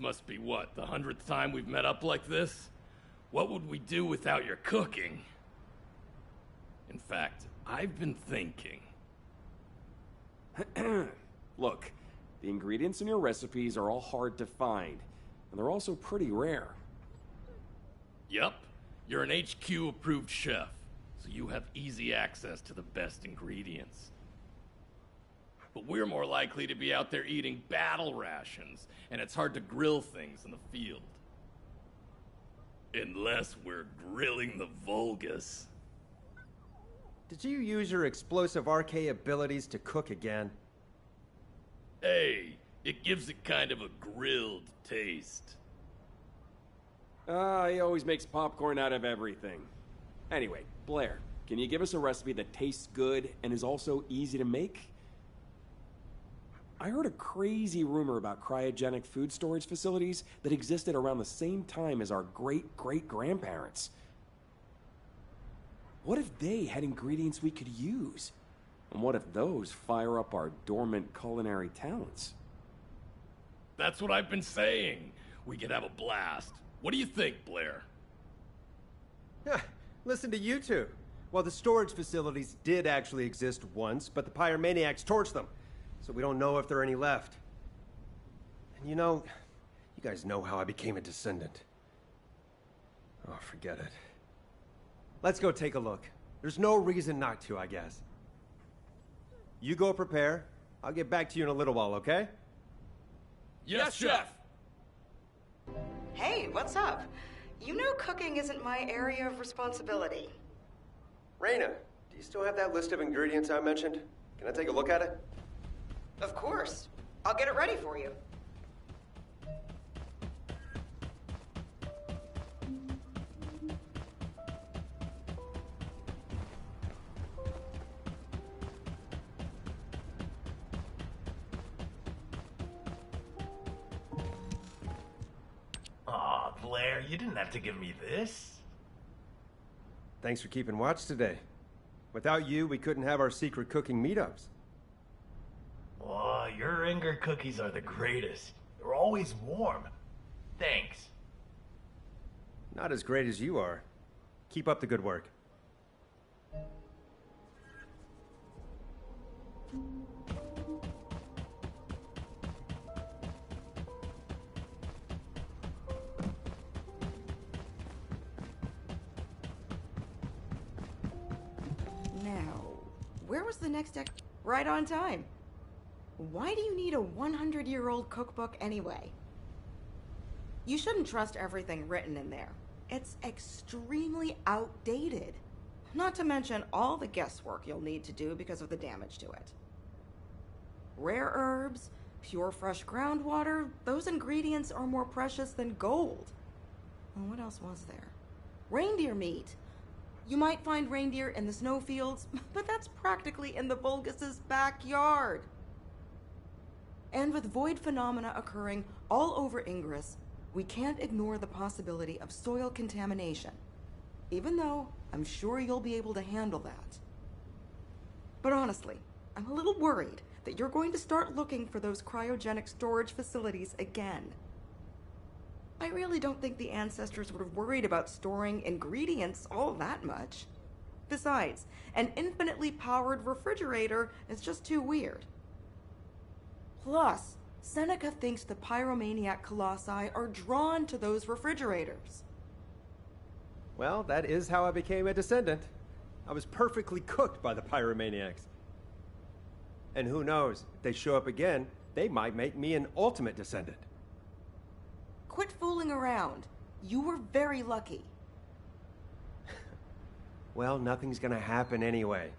must be what, the 100th time we've met up like this? What would we do without your cooking? In fact, I've been thinking. Look, the ingredients in your recipes are all hard to find, and they're also pretty rare. Yup, you're an HQ-approved chef, so you have easy access to the best ingredients. But we're more likely to be out there eating battle rations, and it's hard to grill things in the field. Unless we're grilling the Vulgus. Did you use your explosive RK abilities to cook again? Hey, it gives it kind of a grilled taste. He always makes popcorn out of everything. Anyway, Blair, can you give us a recipe that tastes good and is also easy to make? I heard a crazy rumor about cryogenic food storage facilities that existed around the same time as our great-great-grandparents. What if they had ingredients we could use? And what if those fire up our dormant culinary talents? That's what I've been saying. We could have a blast. What do you think, Blair? Listen to you two. Well, the storage facilities did actually exist once, but the pyromaniacs torched them. So we don't know if there are any left. And you know, you guys know how I became a Descendant. Oh, forget it. Let's go take a look. There's no reason not to, I guess. You go prepare. I'll get back to you in a little while, okay? Yes, Chef! Hey, what's up? You know cooking isn't my area of responsibility. Raina, do you still have that list of ingredients I mentioned? Can I take a look at it? Of course. I'll get it ready for you. Aw, Blair, you didn't have to give me this. Thanks for keeping watch today. Without you, we couldn't have our secret cooking meetups. Aw, your Ringer cookies are the greatest. They're always warm. Thanks. Not as great as you are. Keep up the good work. Now, where was the next Right on time. Why do you need a 100-year-old cookbook anyway? You shouldn't trust everything written in there. It's extremely outdated. Not to mention all the guesswork you'll need to do because of the damage to it. Rare herbs, pure fresh groundwater, those ingredients are more precious than gold. And what else was there? Reindeer meat. You might find reindeer in the snowfields, but that's practically in the Vulgus' backyard. And with void phenomena occurring all over Ingress, we can't ignore the possibility of soil contamination, even though I'm sure you'll be able to handle that. But honestly, I'm a little worried that you're going to start looking for those cryogenic storage facilities again. I really don't think the ancestors would have worried about storing ingredients all that much. Besides, an infinitely powered refrigerator is just too weird. Plus, Seneca thinks the pyromaniac colossi are drawn to those refrigerators. Well, that is how I became a Descendant. I was perfectly cooked by the pyromaniacs. And who knows, if they show up again, they might make me an ultimate Descendant. Quit fooling around. You were very lucky. Well, nothing's gonna happen anyway.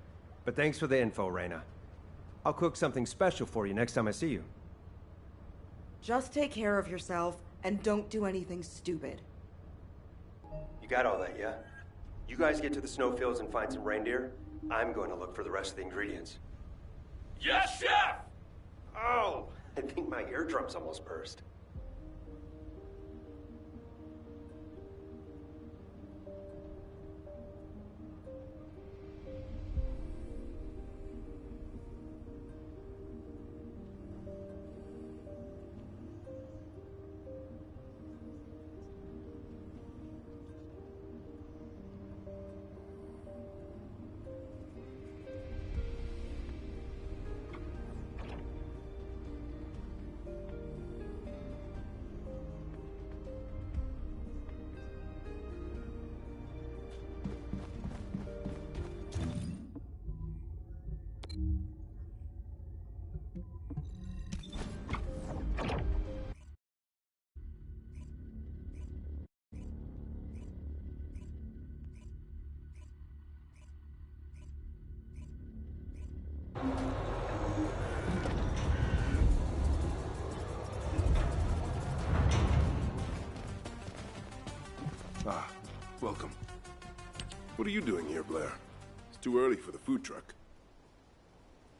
But thanks for the info, Raina. I'll cook something special for you next time I see you. Just take care of yourself and don't do anything stupid. You got all that, yeah? You guys get to the snowfields and find some reindeer. I'm going to look for the rest of the ingredients. Yes, Chef! Oh, I think my eardrums almost burst. Ah, welcome. What are you doing here, Blair? It's too early for the food truck.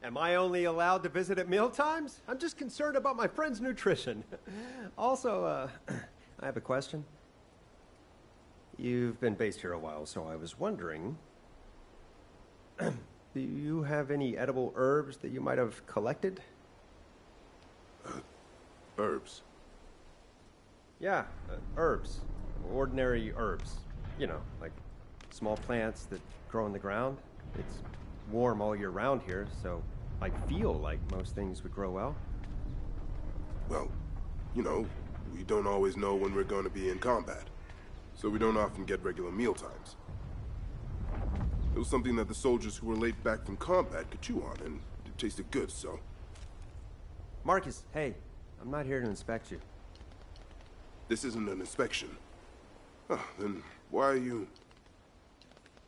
Am I only allowed to visit at mealtimes? I'm just concerned about my friend's nutrition. Also, I have a question. You've been based here a while, so I was wondering... do you have any edible herbs that you might have collected? Herbs? Yeah, herbs. Ordinary herbs. You know, like small plants that grow in the ground. It's warm all year round here, so I feel like most things would grow well. Well, you know, we don't always know when we're going to be in combat, so we don't often get regular mealtimes. It was something that the soldiers who were late back from combat could chew on, and it tasted good, so... Marcus, hey, I'm not here to inspect you. This isn't an inspection. Oh, then why are you...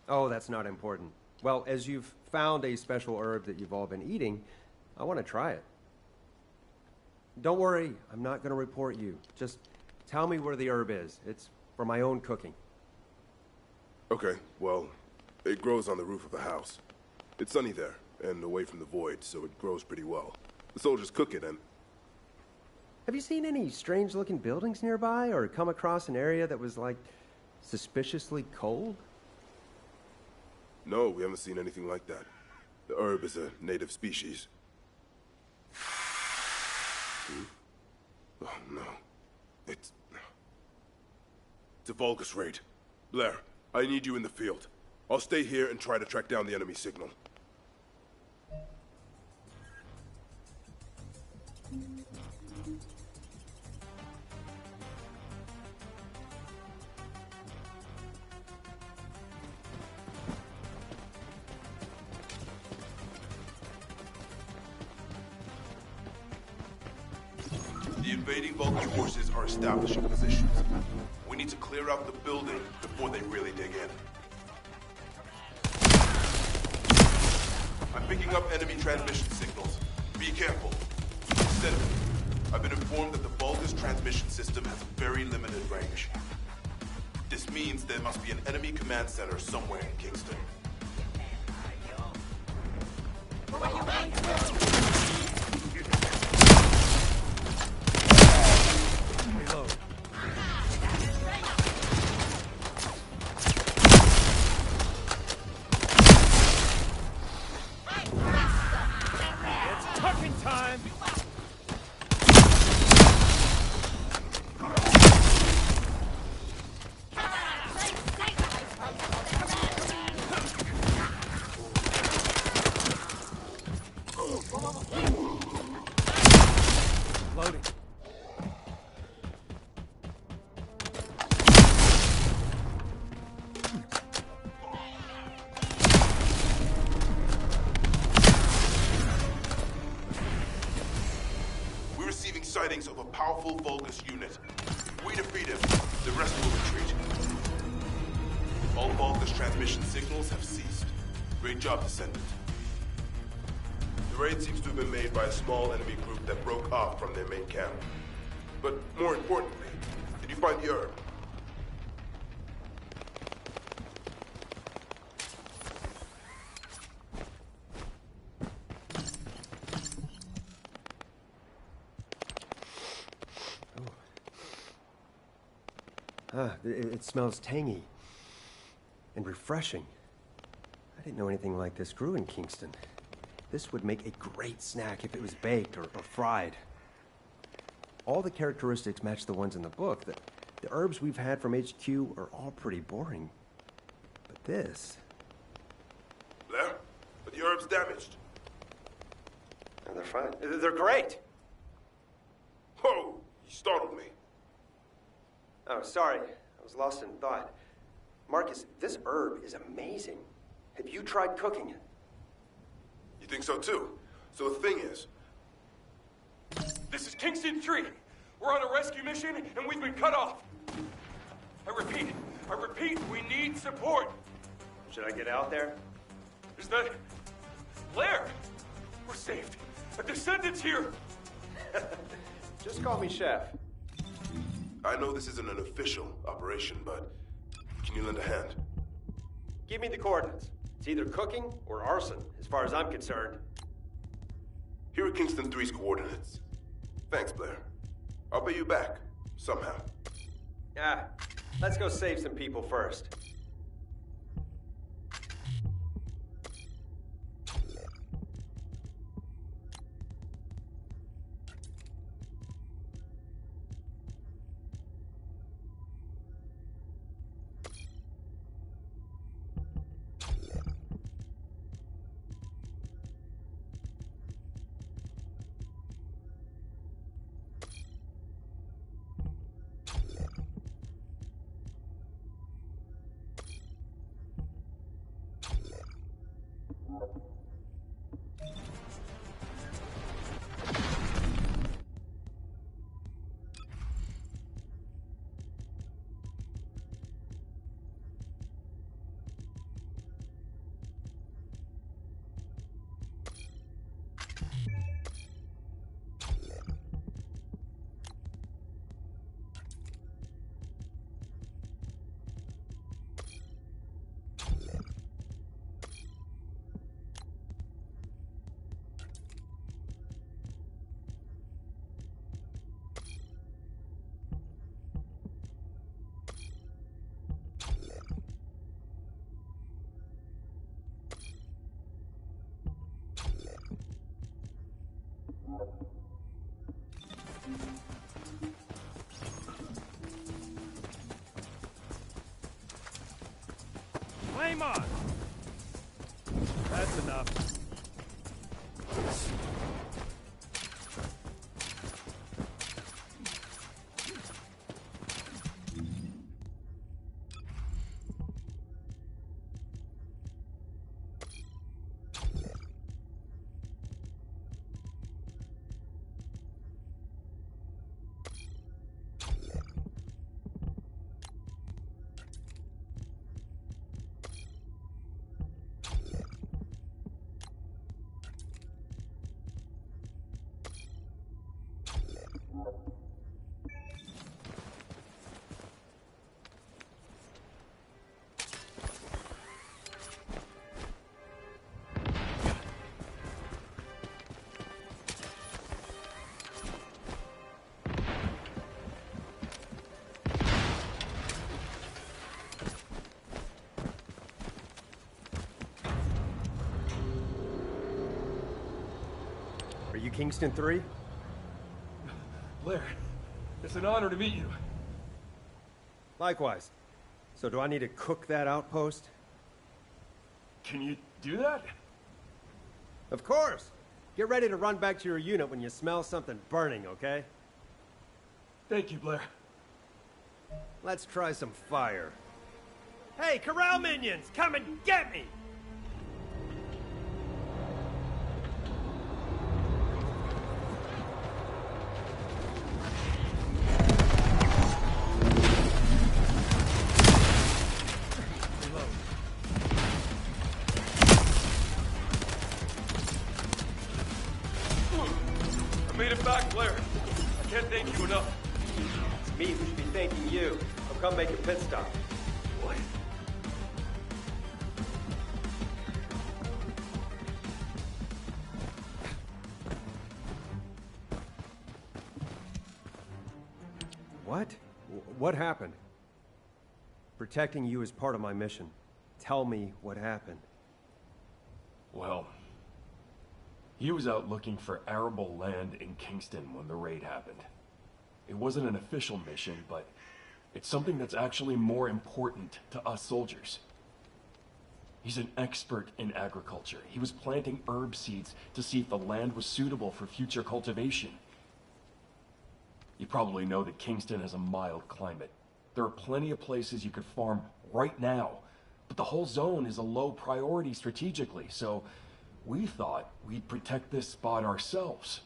Oh, that's not important. Well, as you've found a special herb that you've all been eating, I want to try it. Don't worry, I'm not going to report you. Just tell me where the herb is. It's for my own cooking. Okay, well, it grows on the roof of a house. It's sunny there, and away from the void, so it grows pretty well. The soldiers cook it, and... Have you seen any strange-looking buildings nearby, or come across an area that was, like, suspiciously cold? No, we haven't seen anything like that. The herb is a native species. Oh, no. It's a Vulgus raid. Blair, I need you in the field. I'll stay here and try to track down the enemy signal. The invading Vulcan forces are establishing positions. We need to clear out the building before they really dig in. I'm picking up enemy transmission signals. Be careful. Descendant, I've been informed that the Vulgus transmission system has a very limited range. This means there must be an enemy command center somewhere in Kingston. Reload. It's tucking time! Loading. We're receiving sightings of a powerful Vulgus unit. If we defeat him, the rest will retreat. All Vulgus transmission signals have ceased. Great job, Descendant. The raid seems to have been made by a small enemy group that broke off from their main camp. But more importantly, did you find the herb? It smells tangy and refreshing. I didn't know anything like this grew in Kingston. This would make a great snack if it was baked or fried. All the characteristics match the ones in the book. The herbs we've had from HQ are all pretty boring. But this... Blair, are the herbs damaged? Oh, they're fine. They're great! Whoa, you startled me. Oh, sorry. I was lost in thought. Marcus, this herb is amazing. Have you tried cooking it? You think so too? So the thing is... This is Kingston 3. We're on a rescue mission, and we've been cut off. I repeat, we need support. Should I get out there? Is that... Blair? We're saved. A Descendant's here. Just call me Chef. I know this isn't an official operation, but Can you lend a hand? Give me the coordinates. It's either cooking or arson, as far as I'm concerned. Here are Kingston 3's coordinates. Thanks, Blair. I'll pay you back, somehow. Ah, let's go save some people first. Flame on! That's enough. Are you Kingston 3? Blair, it's an honor to meet you. Likewise. So do I need to cook that outpost? Can you do that? Of course! Get ready to run back to your unit when you smell something burning, okay? Thank you, Blair. Let's try some fire. Hey, Corral minions! Come and get me! I made it back, Blair. I can't thank you enough. It's me who should be thanking you. So come make a pit stop. What? What? What happened? Protecting you is part of my mission. Tell me what happened. Well, he was out looking for arable land in Kingston when the raid happened. It wasn't an official mission, but it's something that's actually more important to us soldiers. He's an expert in agriculture. He was planting herb seeds to see if the land was suitable for future cultivation. You probably know that Kingston has a mild climate. There are plenty of places you could farm right now, but the whole zone is a low priority strategically, so we thought we'd protect this spot ourselves.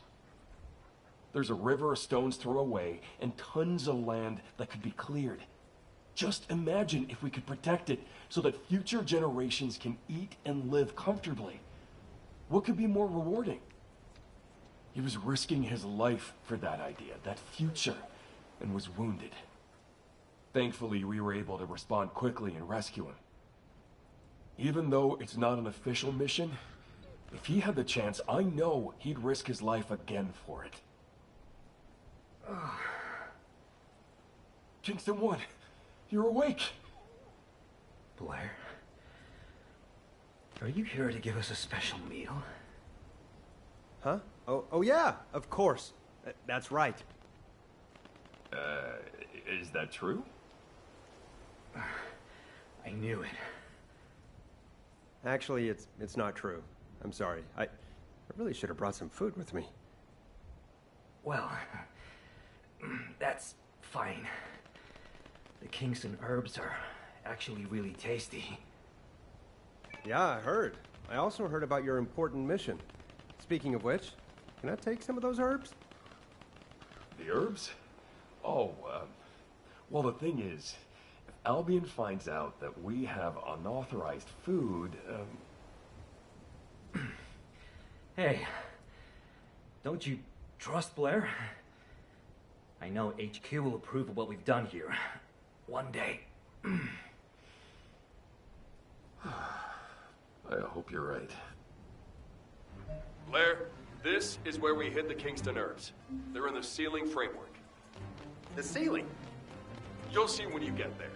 There's a river a stone's throw away and tons of land that could be cleared. Just imagine if we could protect it so that future generations can eat and live comfortably. What could be more rewarding? He was risking his life for that idea, that future, and was wounded. Thankfully, we were able to respond quickly and rescue him. Even though it's not an official mission, if he had the chance, I know he'd risk his life again for it. Kingston 1, you're awake. Blair? Are you here to give us a special meal? Huh? Oh yeah, of course. That's right. Is that true? I knew it. Actually, it's not true. I'm sorry. I really should have brought some food with me. Well, that's fine. The Kingston herbs are actually really tasty. Yeah, I heard. I also heard about your important mission. Speaking of which, can I take some of those herbs? The herbs? Oh, well, the thing is, if Albion finds out that we have unauthorized food, Hey, don't you trust Blair? I know HQ will approve of what we've done here. One day. I hope you're right. Blair, this is where we hid the Kingston herbs. They're in the ceiling framework. The ceiling? You'll see when you get there.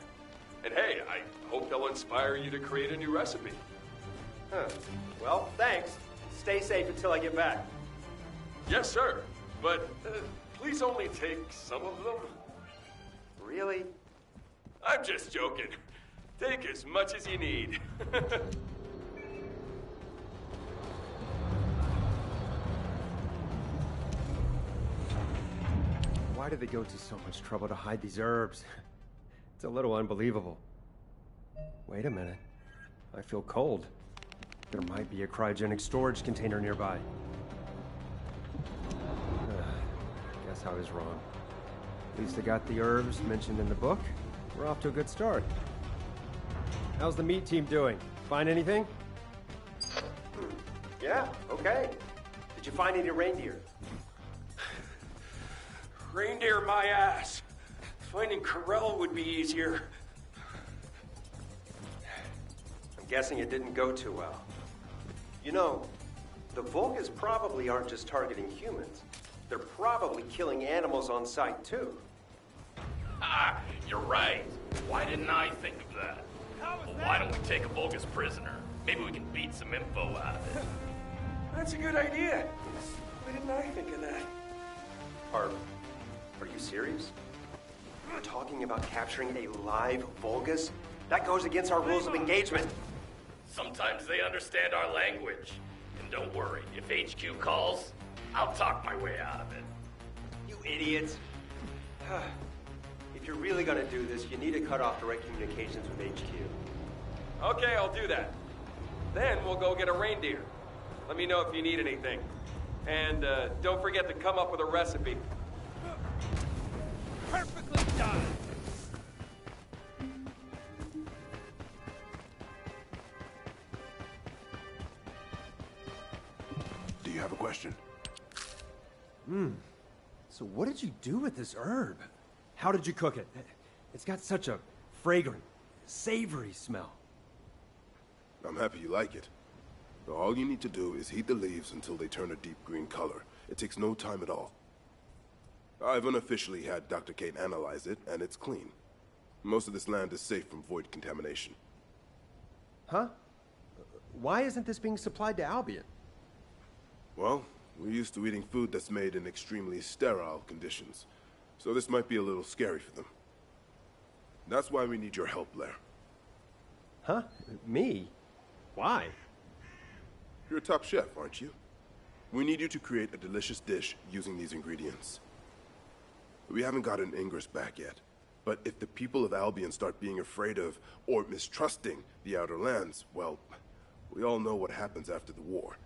And hey, I hope they'll inspire you to create a new recipe. Huh. Well, thanks. Stay safe until I get back. Yes, sir. But please only take some of them. Really? I'm just joking. Take as much as you need. Why did they go to so much trouble to hide these herbs? It's a little unbelievable. Wait a minute. I feel cold. There might be a cryogenic storage container nearby. Guess I was wrong. At least I got the herbs mentioned in the book. We're off to a good start. How's the meat team doing? Find anything? Yeah, okay. Did you find any reindeer? Reindeer my ass. Finding Corell would be easier. I'm guessing it didn't go too well. You know, the Vulcans probably aren't just targeting humans. They're probably killing animals on sight, too. Ah, you're right. Why didn't I think of that? Well, why don't we take a Vulgus prisoner? Maybe we can beat some info out of it. That's a good idea. Why didn't I think of that? Are you serious? You're talking about capturing a live Vulgus? That goes against our rules of engagement. Sometimes they understand our language. And don't worry, if HQ calls, I'll talk my way out of it. You idiots. If you're really gonna do this, you need to cut off direct communications with HQ. Okay, I'll do that. Then we'll go get a reindeer. Let me know if you need anything. And don't forget to come up with a recipe. Perfectly done! Do you have a question? So what did you do with this herb? How did you cook it? It's got such a fragrant, savory smell. I'm happy you like it. All you need to do is heat the leaves until they turn a deep green color. It takes no time at all. I've unofficially had Dr. Kate analyze it, and it's clean. Most of this land is safe from void contamination. Huh? Why isn't this being supplied to Albion? Well, we're used to eating food that's made in extremely sterile conditions, so this might be a little scary for them. That's why we need your help, Blair. Huh? Me? Why? You're a top chef, aren't you? We need you to create a delicious dish using these ingredients. We haven't gotten Ingress back yet, but if the people of Albion start being afraid of, or mistrusting, the Outer Lands, well, we all know what happens after the war.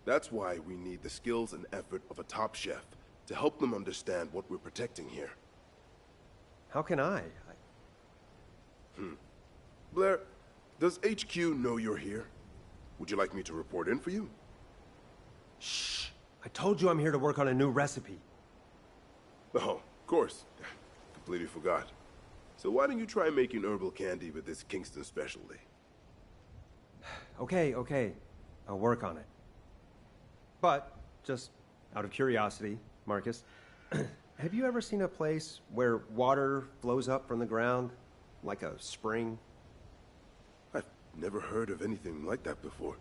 That's why we need the skills and effort of a top chef to help them understand what we're protecting here. How can I? Blair, does HQ know you're here? Would you like me to report in for you? Shh! I told you I'm here to work on a new recipe. Oh, of course. completely forgot. So why don't you try making herbal candy with this Kingston specialty? Okay. I'll work on it. But, just out of curiosity, Marcus, have you ever seen a place where water flows up from the ground, like a spring? I've never heard of anything like that before.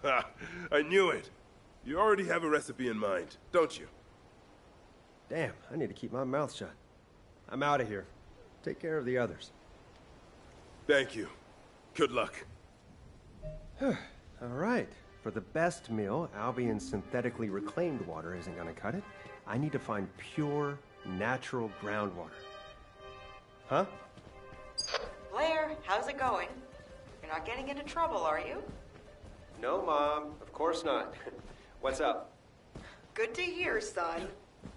Ha! I knew it! You already have a recipe in mind, don't you? Damn, I need to keep my mouth shut. I'm out of here. Take care of the others. Thank you. Good luck. All right. For the best meal, Albion's synthetically reclaimed water isn't gonna cut it. I need to find pure, natural groundwater. Huh? Blair, how's it going? You're not getting into trouble, are you? No, Mom. Of course not. What's up? Good to hear, son.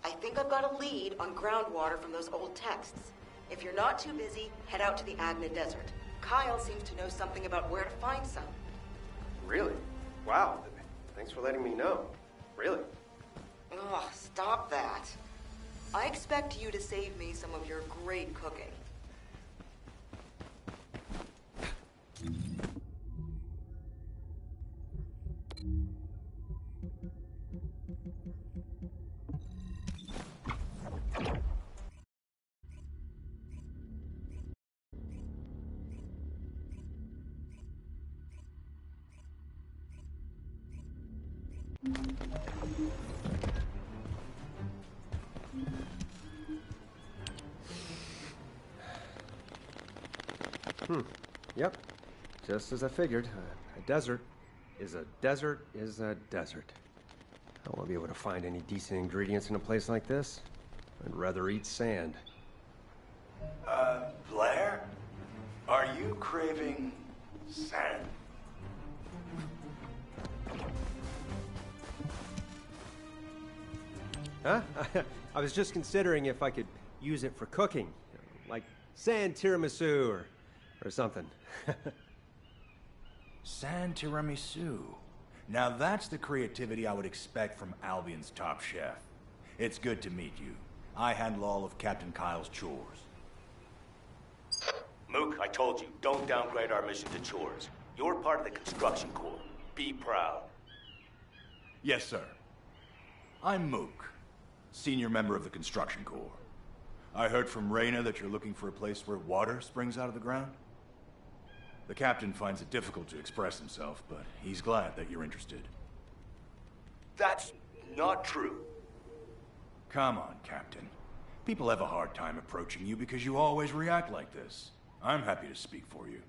I think I've got a lead on groundwater from those old texts. If you're not too busy, head out to the Agna Desert. Kyle seems to know something about where to find some. Really? Wow. Thanks for letting me know. Really? Oh, stop that. I expect you to save me some of your great cooking. Yep. Just as I figured. A desert is a desert is a desert. I won't be able to find any decent ingredients in a place like this. I'd rather eat sand. Blair? Are you craving sand? Huh? I was just considering if I could use it for cooking. Like sand tiramisu or something. Sand tiramisu. Now that's the creativity I would expect from Albion's top chef. It's good to meet you. I handle all of Captain Kyle's chores. Mook, I told you, don't downgrade our mission to chores. You're part of the construction corps. Be proud. Yes, sir. I'm Mook, senior member of the construction corps. I heard from Reyna that you're looking for a place where water springs out of the ground. The captain finds it difficult to express himself, but he's glad that you're interested. That's not true. Come on, Captain. People have a hard time approaching you because you always react like this. I'm happy to speak for you.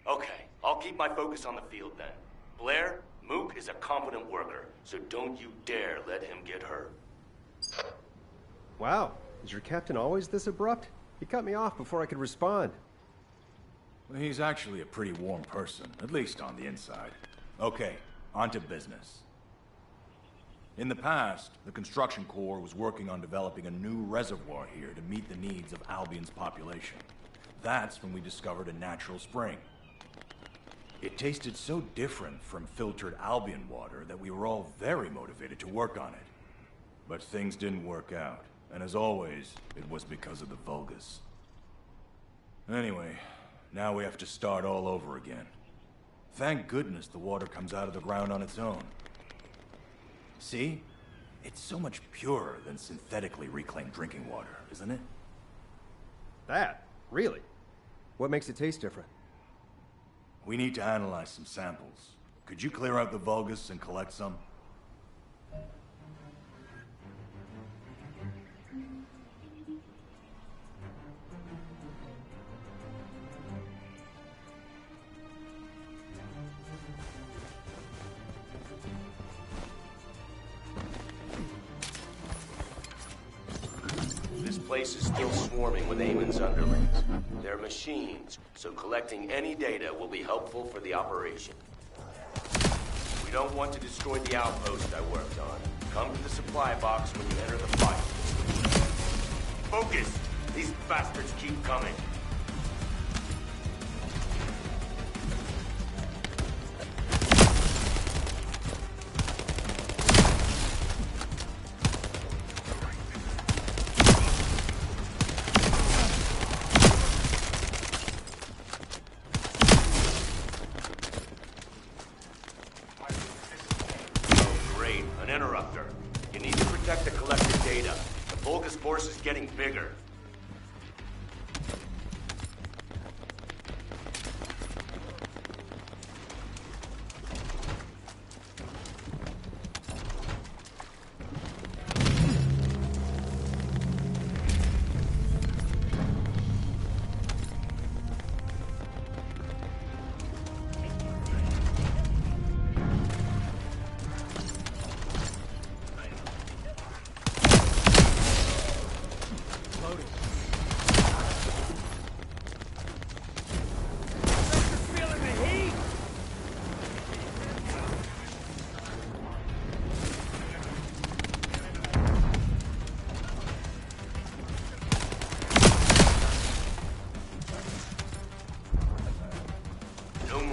Okay, I'll keep my focus on the field then. Blair, Mook is a competent worker, so don't you dare let him get hurt. Wow, is your captain always this abrupt? He cut me off before I could respond. Well, he's actually a pretty warm person, at least on the inside. Okay, on to business. In the past, the construction corps was working on developing a new reservoir here to meet the needs of Albion's population. That's when we discovered a natural spring. It tasted so different from filtered Albion water that we were all very motivated to work on it. But things didn't work out, and as always, it was because of the Vulgus. Anyway, now we have to start all over again. Thank goodness the water comes out of the ground on its own. See? It's so much purer than synthetically reclaimed drinking water, isn't it? That? Really? What makes it taste different? We need to analyze some samples. Could you clear out the Vulgus and collect some? This place is still swarming with Eamon's underlings. They're machines, so collecting any data will be helpful for the operation. We don't want to destroy the outpost I worked on. Come to the supply box when you enter the fight. Focus! These bastards keep coming.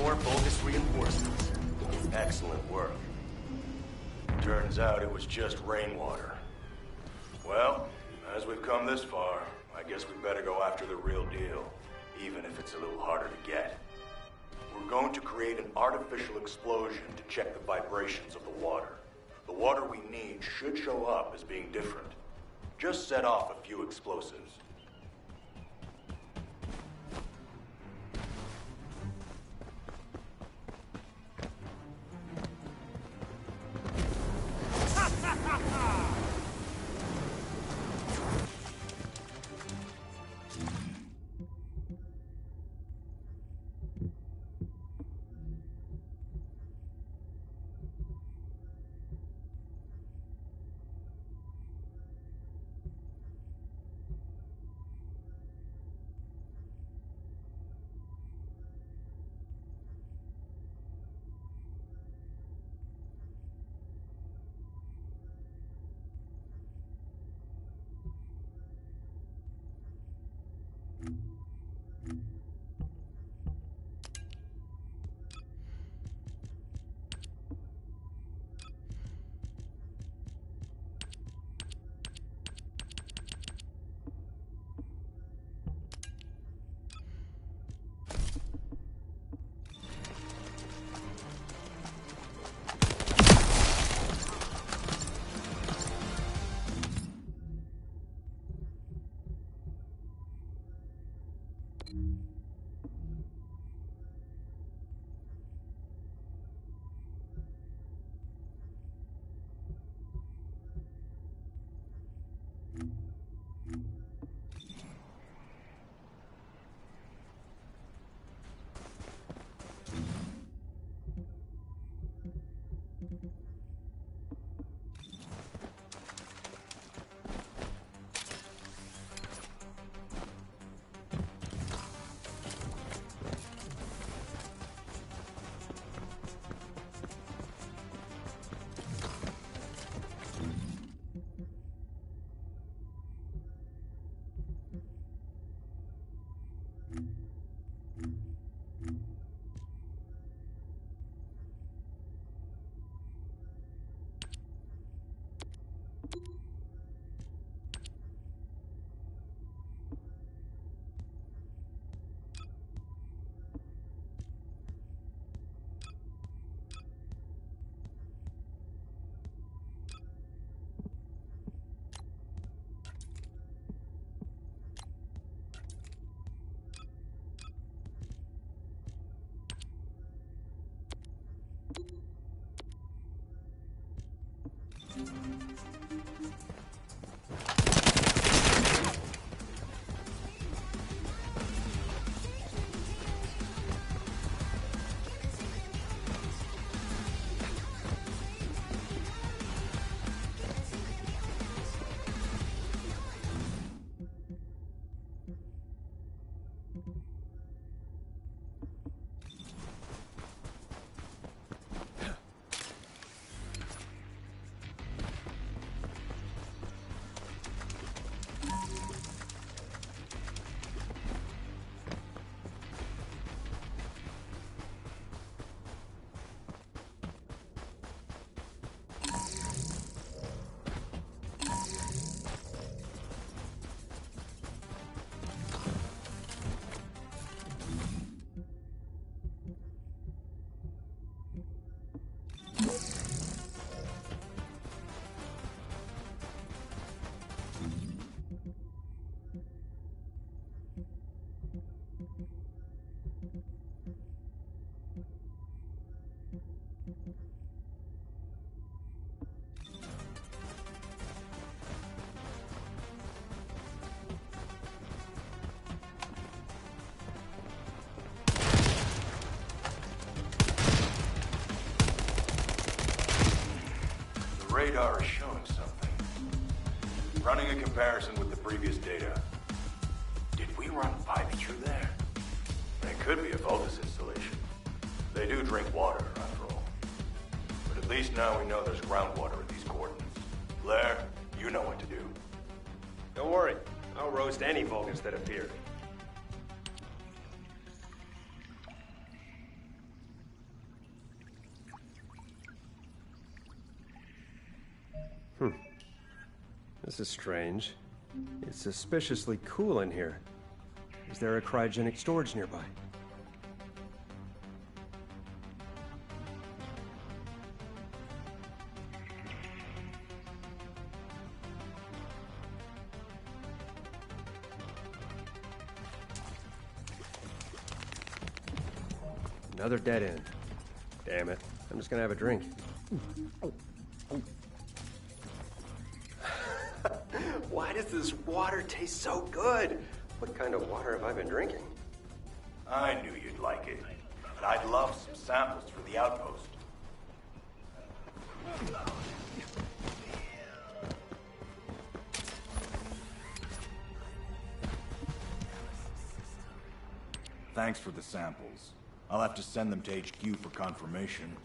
more bogus reinforcements. Excellent work. Turns out it was just rainwater. Well, as we've come this far, I guess we better go after the real deal, even if it's a little harder to get. We're going to create an artificial explosion to check the vibrations of the water. The water we need should show up as being different. Just set off a few explosives. Radar is showing something. Running a comparison with the previous data. Did we run pipe through there? It could be a Vulgus installation. They do drink water, after all. But at least now we know there's groundwater at these coordinates. Blair, you know what to do. Don't worry. I'll roast any Vulcans that appear. This is strange. It's suspiciously cool in here. Is there a cryogenic storage nearby? Another dead end. Damn it. I'm just gonna have a drink. Why does this water taste so good? What kind of water have I been drinking? I knew you'd like it, but I'd love some samples for the outpost. Thanks for the samples. I'll have to send them to HQ for confirmation,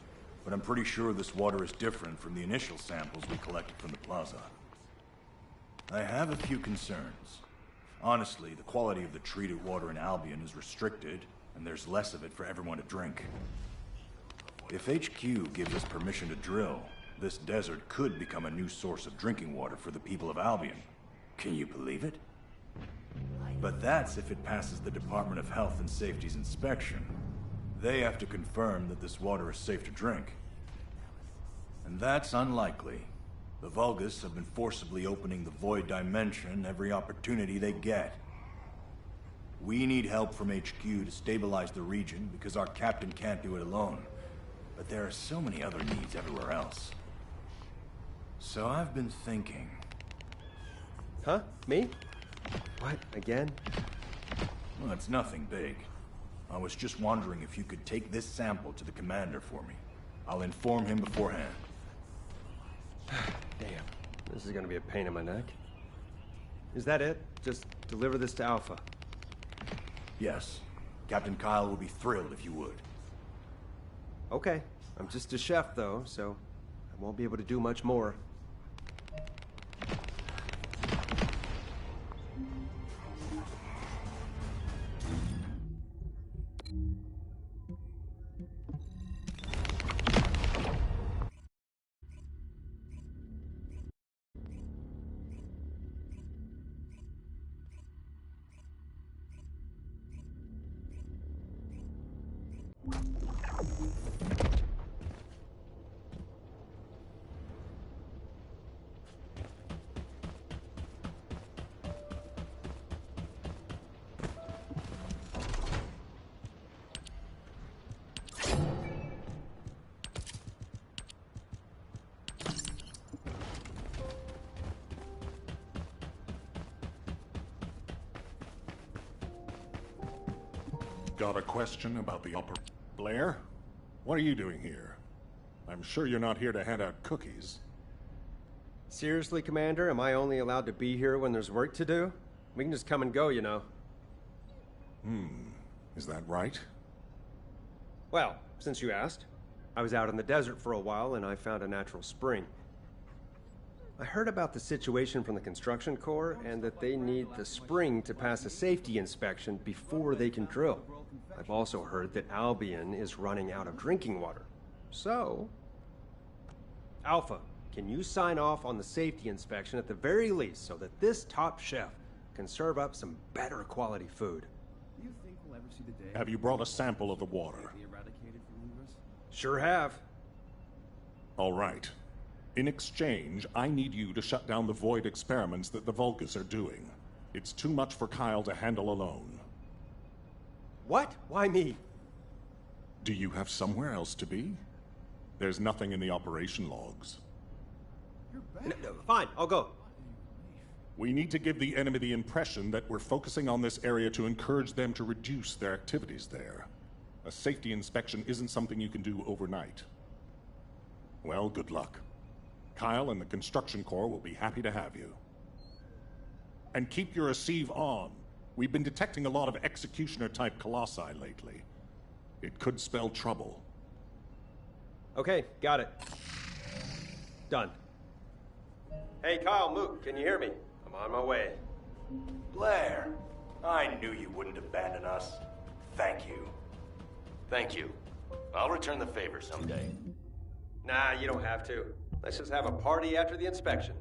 but I'm pretty sure this water is different from the initial samples we collected from the plaza. I have a few concerns. Honestly, the quality of the treated water in Albion is restricted, and there's less of it for everyone to drink. If HQ gives us permission to drill, this desert could become a new source of drinking water for the people of Albion. Can you believe it? But that's if it passes the Department of Health and Safety's inspection. They have to confirm that this water is safe to drink. And that's unlikely. The Vulgus have been forcibly opening the Void Dimension every opportunity they get. We need help from HQ to stabilize the region because our captain can't do it alone. But there are so many other needs everywhere else. So I've been thinking... Huh? Me? What? Again? Well, it's nothing big. I was just wondering if you could take this sample to the commander for me. I'll inform him beforehand. Damn. This is gonna be a pain in my neck. Is that it? Just deliver this to Alpha. Yes. Captain Kyle will be thrilled if you would. Okay. I'm just a chef, though, so I won't be able to do much more. Got a question about the upper... Blair? What are you doing here? I'm sure you're not here to hand out cookies. Seriously, Commander? Am I only allowed to be here when there's work to do? We can just come and go, you know. Is that right? Well, since you asked. I was out in the desert for a while and I found a natural spring. I heard about the situation from the construction corps and that they need the spring to pass a safety inspection before they can drill. I've also heard that Albion is running out of drinking water. So... Alpha, can you sign off on the safety inspection at the very least so that this top chef can serve up some better quality food? Do you think we'll ever see the day? Have you brought a sample of the water? Sure have. All right. In exchange, I need you to shut down the Void experiments that the Vulgus are doing. It's too much for Kyle to handle alone. What? Why me? Do you have somewhere else to be? There's nothing in the operation logs. No, fine, I'll go. We need to give the enemy the impression that we're focusing on this area to encourage them to reduce their activities there. A safety inspection isn't something you can do overnight. Well, good luck. Kyle and the construction corps will be happy to have you. And keep your receive on. We've been detecting a lot of executioner-type colossi lately. It could spell trouble. Okay, got it. Done. Hey, Kyle, Mook, can you hear me? I'm on my way. Blair, I knew you wouldn't abandon us. Thank you. Thank you. I'll return the favor someday. Nah, you don't have to. Let's just have a party after the inspection.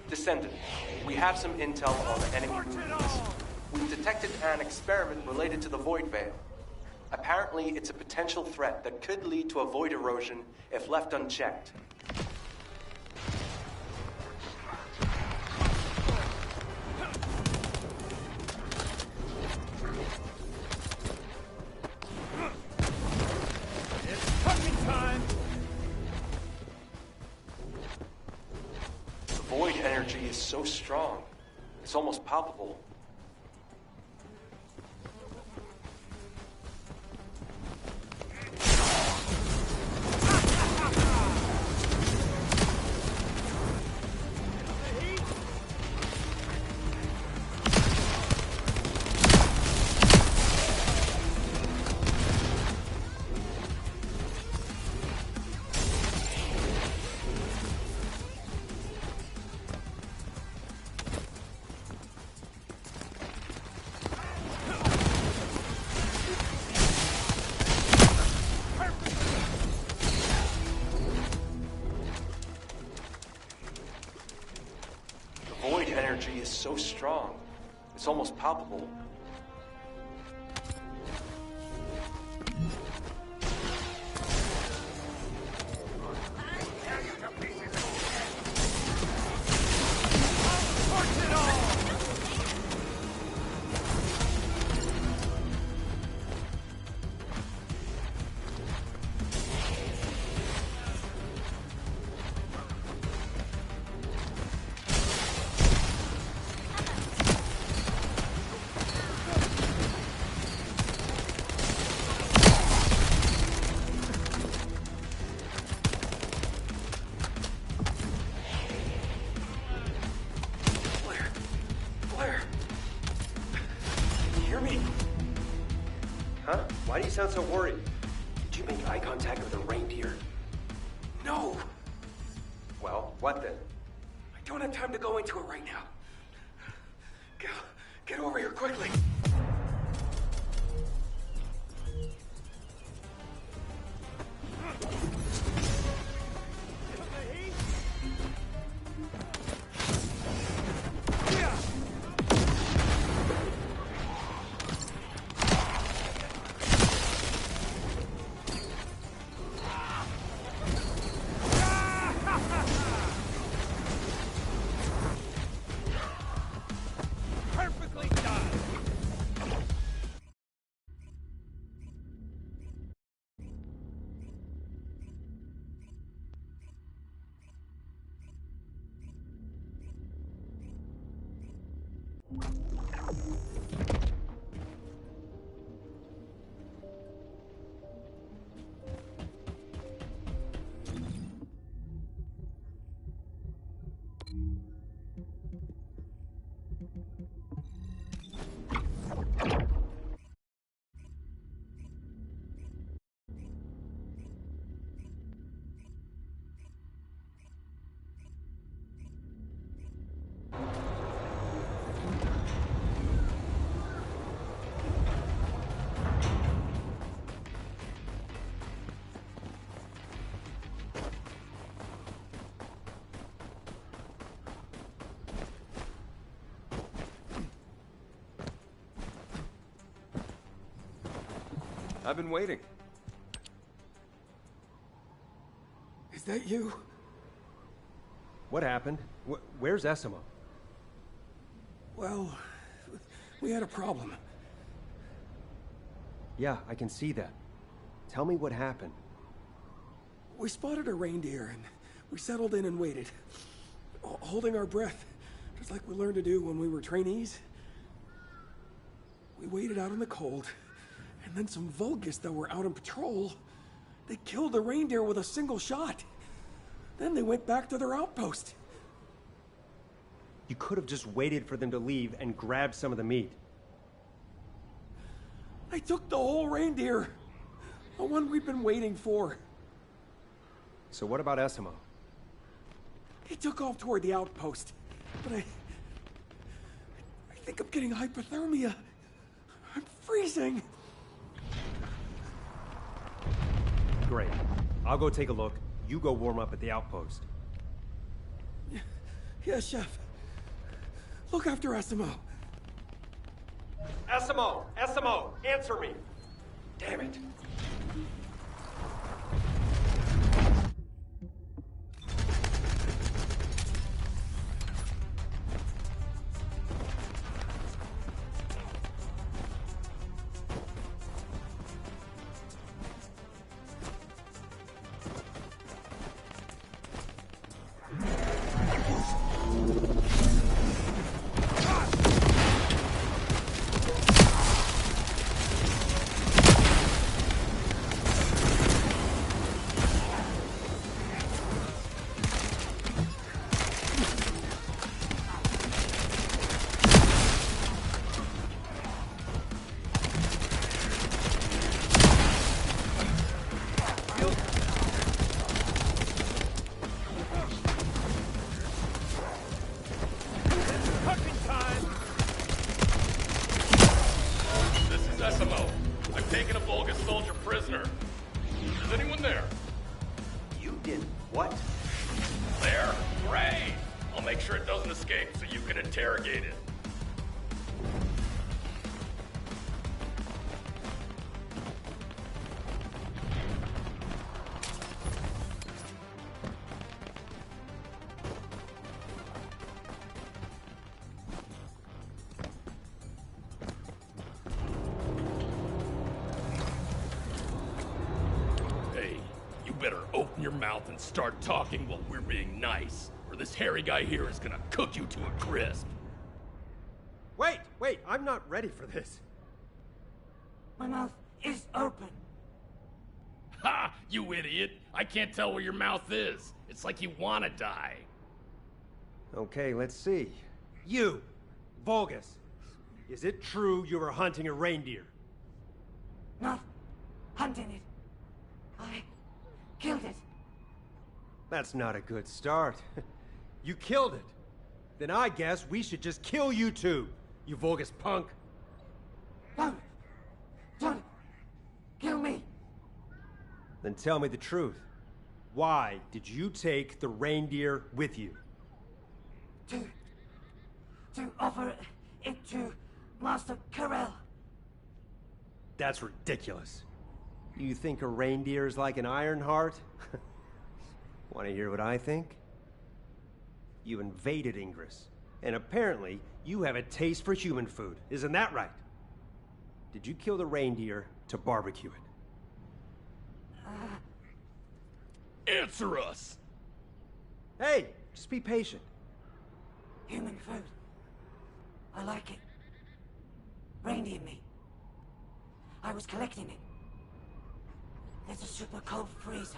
Descendant, we have some intel on enemy movements. We've detected an experiment related to the Void Veil. Apparently, it's a potential threat that could lead to a void erosion if left unchecked. So strong. It's almost palpable. Energy is so strong. It's almost palpable. Why do you sound so worried? Did you make eye contact with a reindeer? No! Well, what then? I don't have time to go into it right now. Get over here quickly. Perfectly done. I've been waiting. Is that you? What happened? Where's Essimo? Well, we had a problem. Yeah, I can see that. Tell me what happened. We spotted a reindeer and we settled in and waited, holding our breath, just like we learned to do when we were trainees. We waited out in the cold, and then some Vulgus that were out on patrol, they killed the reindeer with a single shot. Then they went back to their outpost. You could have just waited for them to leave and grabbed some of the meat. I took the whole reindeer, the one we'd been waiting for. So what about Essimo? He took off toward the outpost, but I think I'm getting hypothermia. I'm freezing. Great. I'll go take a look. You go warm up at the outpost. Yes, Chef. Look after Essimo. Essimo! Essimo! Answer me! Damn it. Interrogate it. Hey, you better open your mouth and start talking while we're being nice, or this hairy guy here is gonna cook you to a crisp. Wait, I'm not ready for this. My mouth is open. Ha! You idiot! I can't tell where your mouth is. It's like you wanna die. Okay, let's see. You, Vulgus, is it true you were hunting a reindeer? Not hunting it. I killed it. That's not a good start. You killed it. Then I guess we should just kill you too, you Vulgus punk. Don't kill me. Then tell me the truth. Why did you take the reindeer with you? To offer it to Master Carell. That's ridiculous. You think a reindeer is like an iron heart? Want to hear what I think? You invaded Ingress, and apparently you have a taste for human food. Isn't that right? Did you kill the reindeer to barbecue it? Answer us! Hey, just be patient. Human food. I like it. Reindeer meat. I was collecting it. There's a super cold freezer.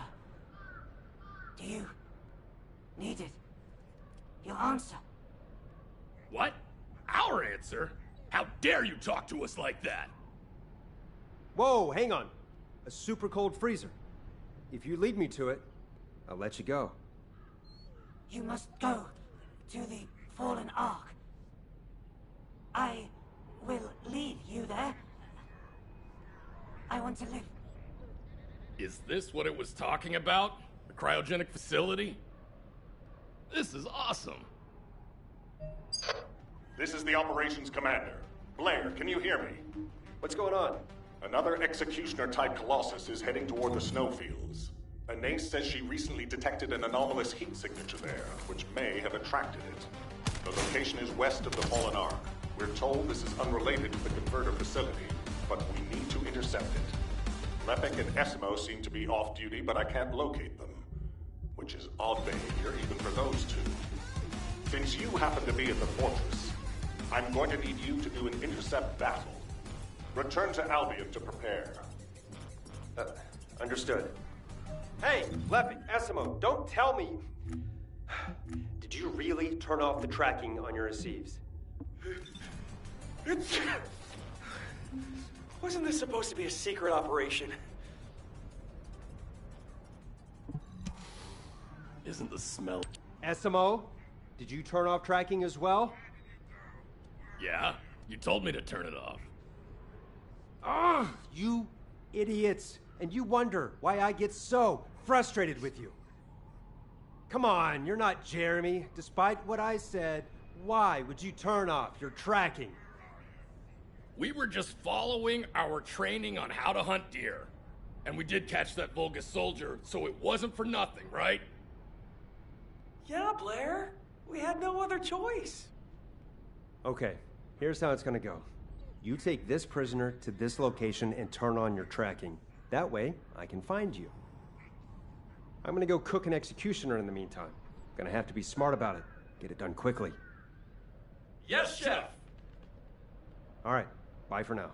Do you need it? Your answer. What? Our answer? How dare you talk to us like that? Whoa, hang on. A super cold freezer. If you lead me to it, I'll let you go. You must go to the Fallen Ark. I will lead you there. I want to live. Is this what it was talking about? The cryogenic facility? This is awesome. This is the operations commander. Blair, can you hear me? What's going on? Another Executioner-type Colossus is heading toward the snowfields. Anais says she recently detected an anomalous heat signature there, which may have attracted it. The location is west of the Fallen Ark. We're told this is unrelated to the converter facility, but we need to intercept it. Lepek and Esimo seem to be off duty, but I can't locate them, which is odd behavior even for those two. Since you happen to be at the fortress, I'm going to need you to do an intercept battle. Return to Albion to prepare. Understood. Hey, Lepek, Esimo, don't tell me... Did you really turn off the tracking on your receives? Wasn't this supposed to be a secret operation? Isn't the smell... Esimo, did you turn off tracking as well? Yeah, you told me to turn it off. Ugh, you idiots. And you wonder why I get so frustrated with you. Come on, you're not Jeremy. Despite what I said, why would you turn off your tracking? We were just following our training on how to hunt deer. And we did catch that Vulgus soldier, so it wasn't for nothing, right? Yeah, Blair. We had no other choice. Okay, here's how it's gonna go. You take this prisoner to this location and turn on your tracking. That way, I can find you. I'm gonna go cook an executioner in the meantime. Gonna have to be smart about it. Get it done quickly. Yes, Chef! All right, bye for now.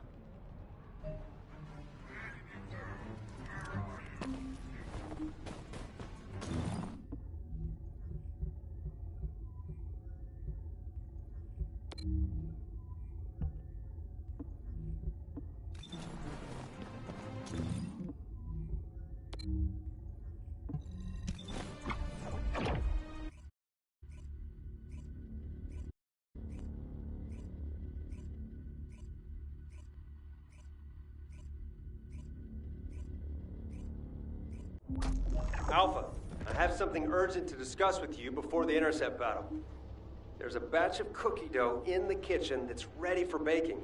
Alpha, I have something urgent to discuss with you before the intercept battle. There's a batch of cookie dough in the kitchen that's ready for baking,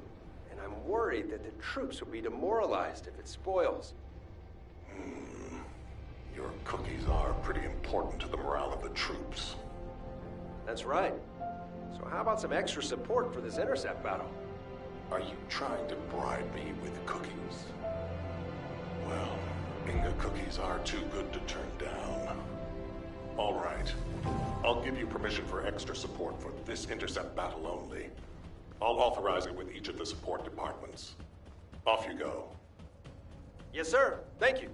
and I'm worried that the troops will be demoralized if it spoils. Your cookies are pretty important to the morale of the troops. That's right. So how about some extra support for this intercept battle? Are you trying to bribe me with cookies? Well, Inga cookies are too good to turn down. All right. I'll give you permission for extra support for this intercept battle only. I'll authorize it with each of the support departments. Off you go. Yes, sir. Thank you.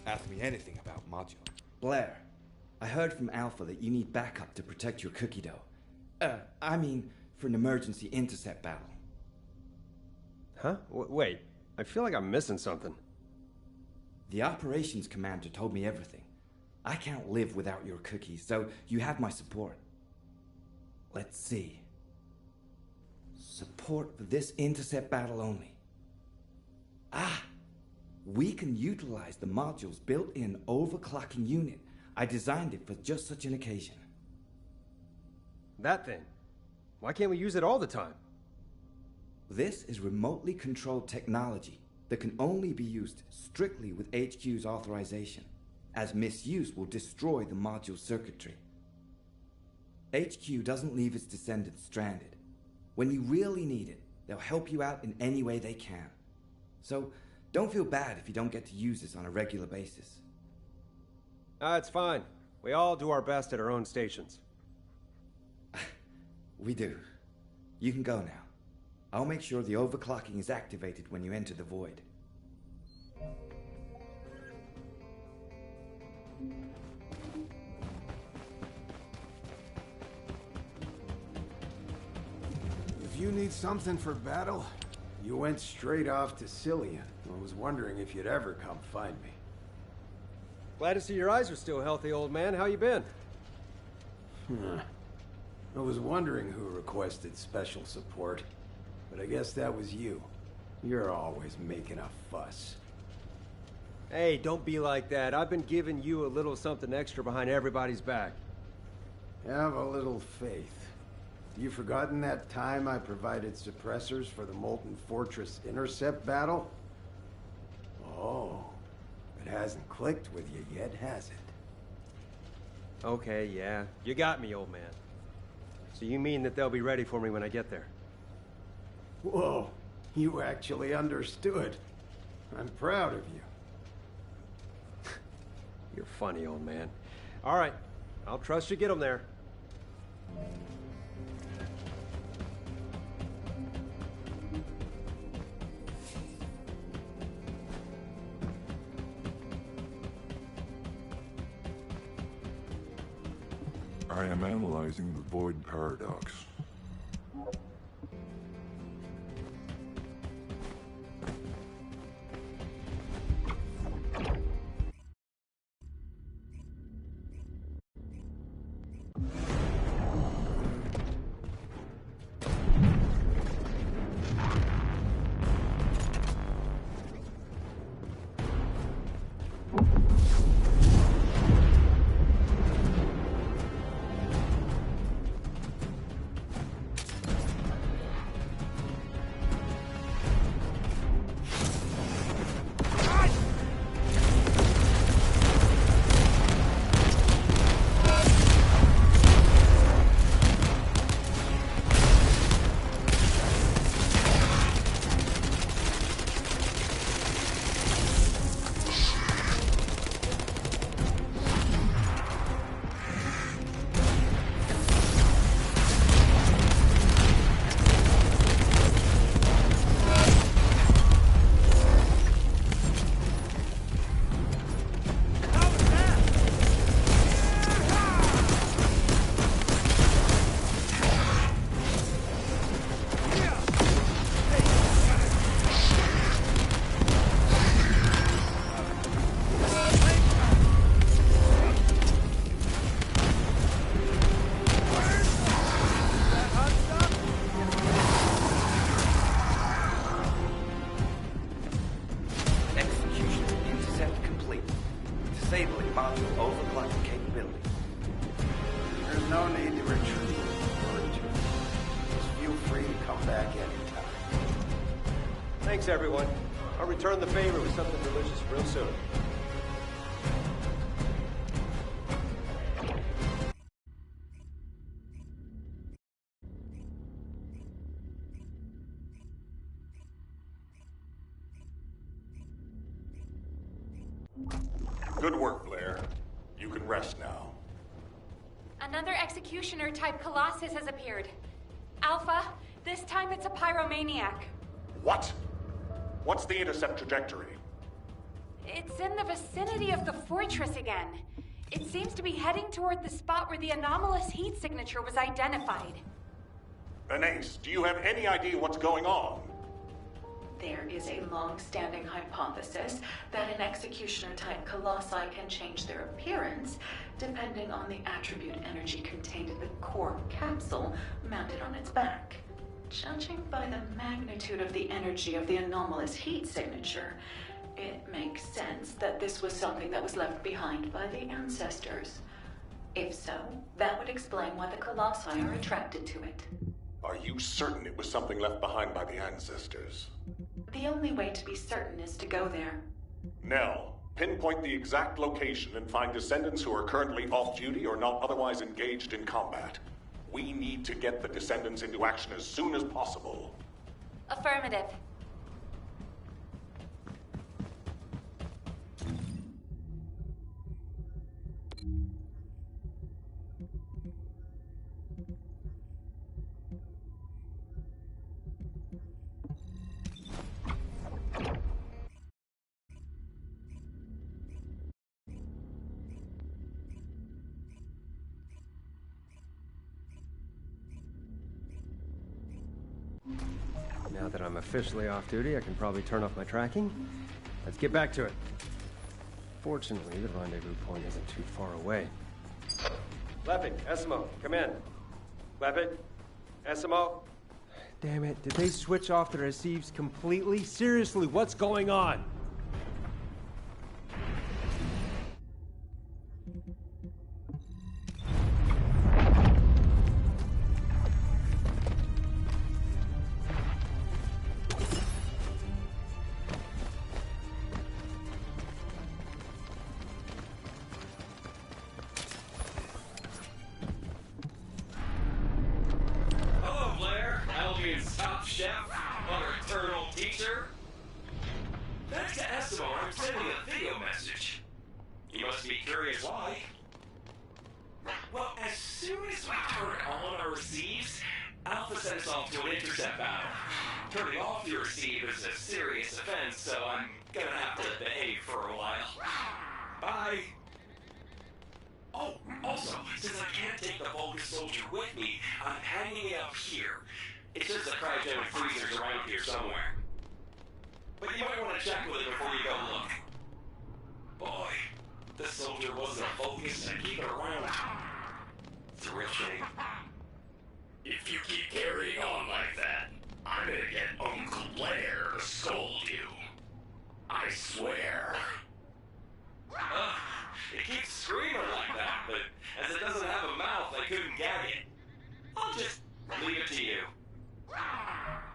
Ask me anything about module. Blair, I heard from Alpha that you need backup to protect your cookie dough. I mean, for an emergency intercept battle. Huh? Wait, I feel like I'm missing something. The operations commander told me everything. I can't live without your cookies, so you have my support. Let's see. Support for this intercept battle only. Ah! We can utilize the module's built-in overclocking unit. I designed it for just such an occasion. That thing? Why can't we use it all the time? This is remotely controlled technology that can only be used strictly with HQ's authorization, as misuse will destroy the module's circuitry. HQ doesn't leave its descendants stranded. When you really need it, they'll help you out in any way they can. So, don't feel bad if you don't get to use this on a regular basis. It's fine. We all do our best at our own stations. We do. You can go now. I'll make sure the overclocking is activated when you enter the void. If you need something for battle, you went straight off to Cilia. I was wondering if you'd ever come find me. Glad to see your eyes are still healthy, old man. How you been? I was wondering who requested special support, but I guess that was you. You're always making a fuss. Hey, don't be like that. I've been giving you a little something extra behind everybody's back. Have a little faith. You forgotten that time I provided suppressors for the Molten Fortress intercept battle? Oh, it hasn't clicked with you yet, has it? Okay, yeah. You got me, old man. So you mean that they'll be ready for me when I get there? Whoa, you actually understood. I'm proud of you. You're funny, old man. All right, I'll trust you get them there. I am analyzing the void paradox. disabling module overclocking capability. There's no need to retreat, just feel free to come back anytime. Thanks, everyone. I'll return the favor with something delicious real soon. Good work, Blair. You can rest now. Another executioner-type Colossus has appeared. Alpha, this time it's a pyromaniac. What? What's the intercept trajectory? It's in the vicinity of the fortress again. It seems to be heading toward the spot where the anomalous heat signature was identified. Anais, do you have any idea what's going on? There is a long-standing hypothesis that an executioner-type colossi can change their appearance depending on the attribute energy contained in the core capsule mounted on its back. Judging by the magnitude of the energy of the anomalous heat signature, it makes sense that this was something that was left behind by the ancestors. If so, that would explain why the colossi are attracted to it. Are you certain it was something left behind by the ancestors? The only way to be certain is to go there. Nell, pinpoint the exact location and find descendants who are currently off-duty or not otherwise engaged in combat. We need to get the descendants into action as soon as possible. Affirmative. Now that I'm officially off duty, I can probably turn off my tracking. Let's get back to it. Fortunately, the rendezvous point isn't too far away. Leppy, Esimo, come in. Leppy, Esimo. Damn it, did they switch off the receives completely? Seriously, what's going on? If you keep carrying on like that, I'm gonna get Uncle Blair to scold you. I swear. It keeps screaming like that, but as it doesn't have a mouth, I couldn't gag it. I'll just leave it to you.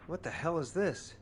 What the hell is this?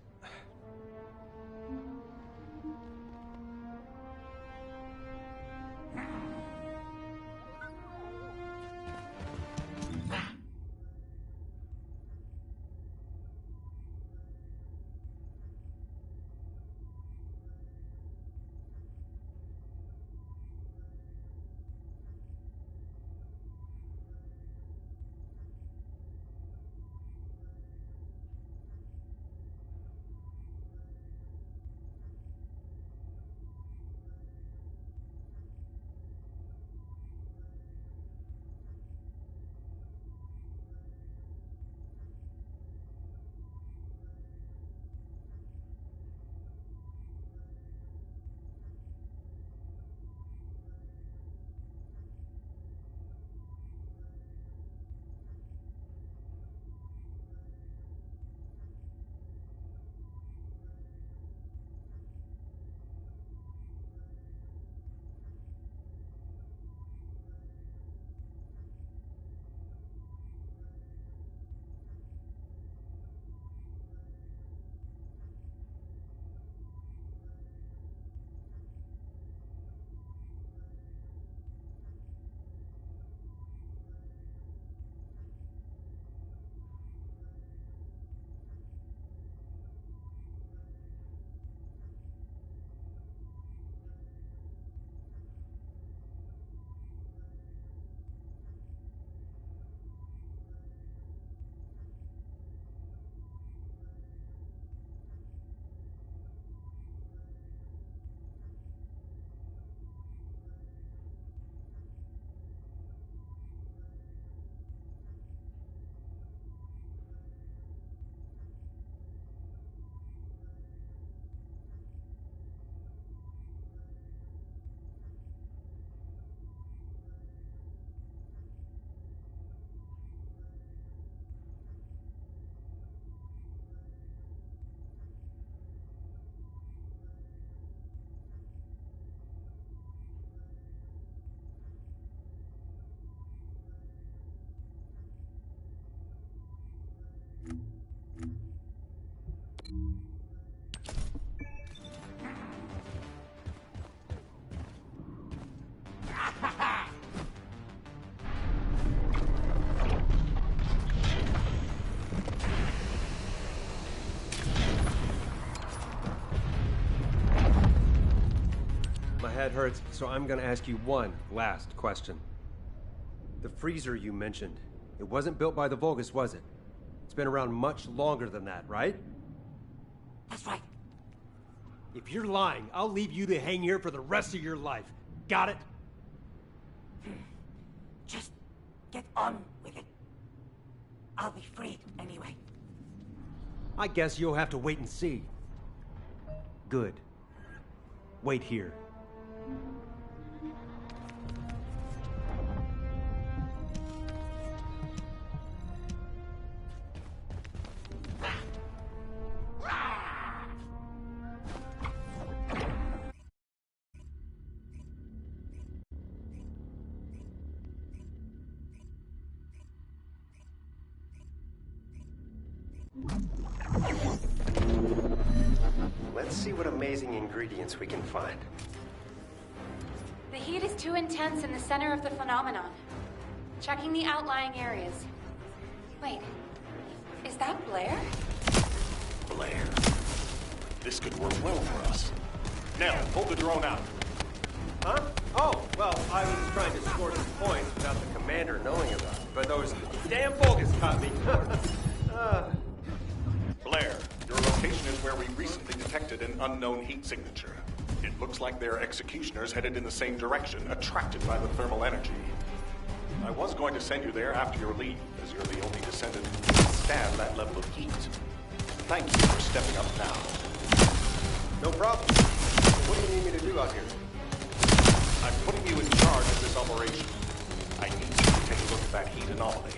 head hurts, so I'm gonna ask you one last question. The freezer you mentioned, it wasn't built by the Vulgus, was it? It's been around much longer than that, right? That's right. If you're lying, I'll leave you to hang here for the rest of your life. Got it? Just get on with it. I'll be freed anyway. I guess you'll have to wait and see. Good. Wait here. Let's see what amazing ingredients we can find. The heat is too intense in the center of the phenomenon. Checking the outlying areas. Wait, is that Blair? Blair. This could work well for us. Now, pull the drone out. Huh? Oh, well, I was trying to score some points without the commander knowing about it, but those damn Vulgus caught me. Blair, your location is where we recently detected an unknown heat signature. It looks like their executioners headed in the same direction, attracted by the thermal energy. I was going to send you there after your leave, as you're the only descendant who can stand that level of heat. Thank you for stepping up now. No problem. What do you need me to do out here? I'm putting you in charge of this operation. I need you to take a look at that heat anomaly.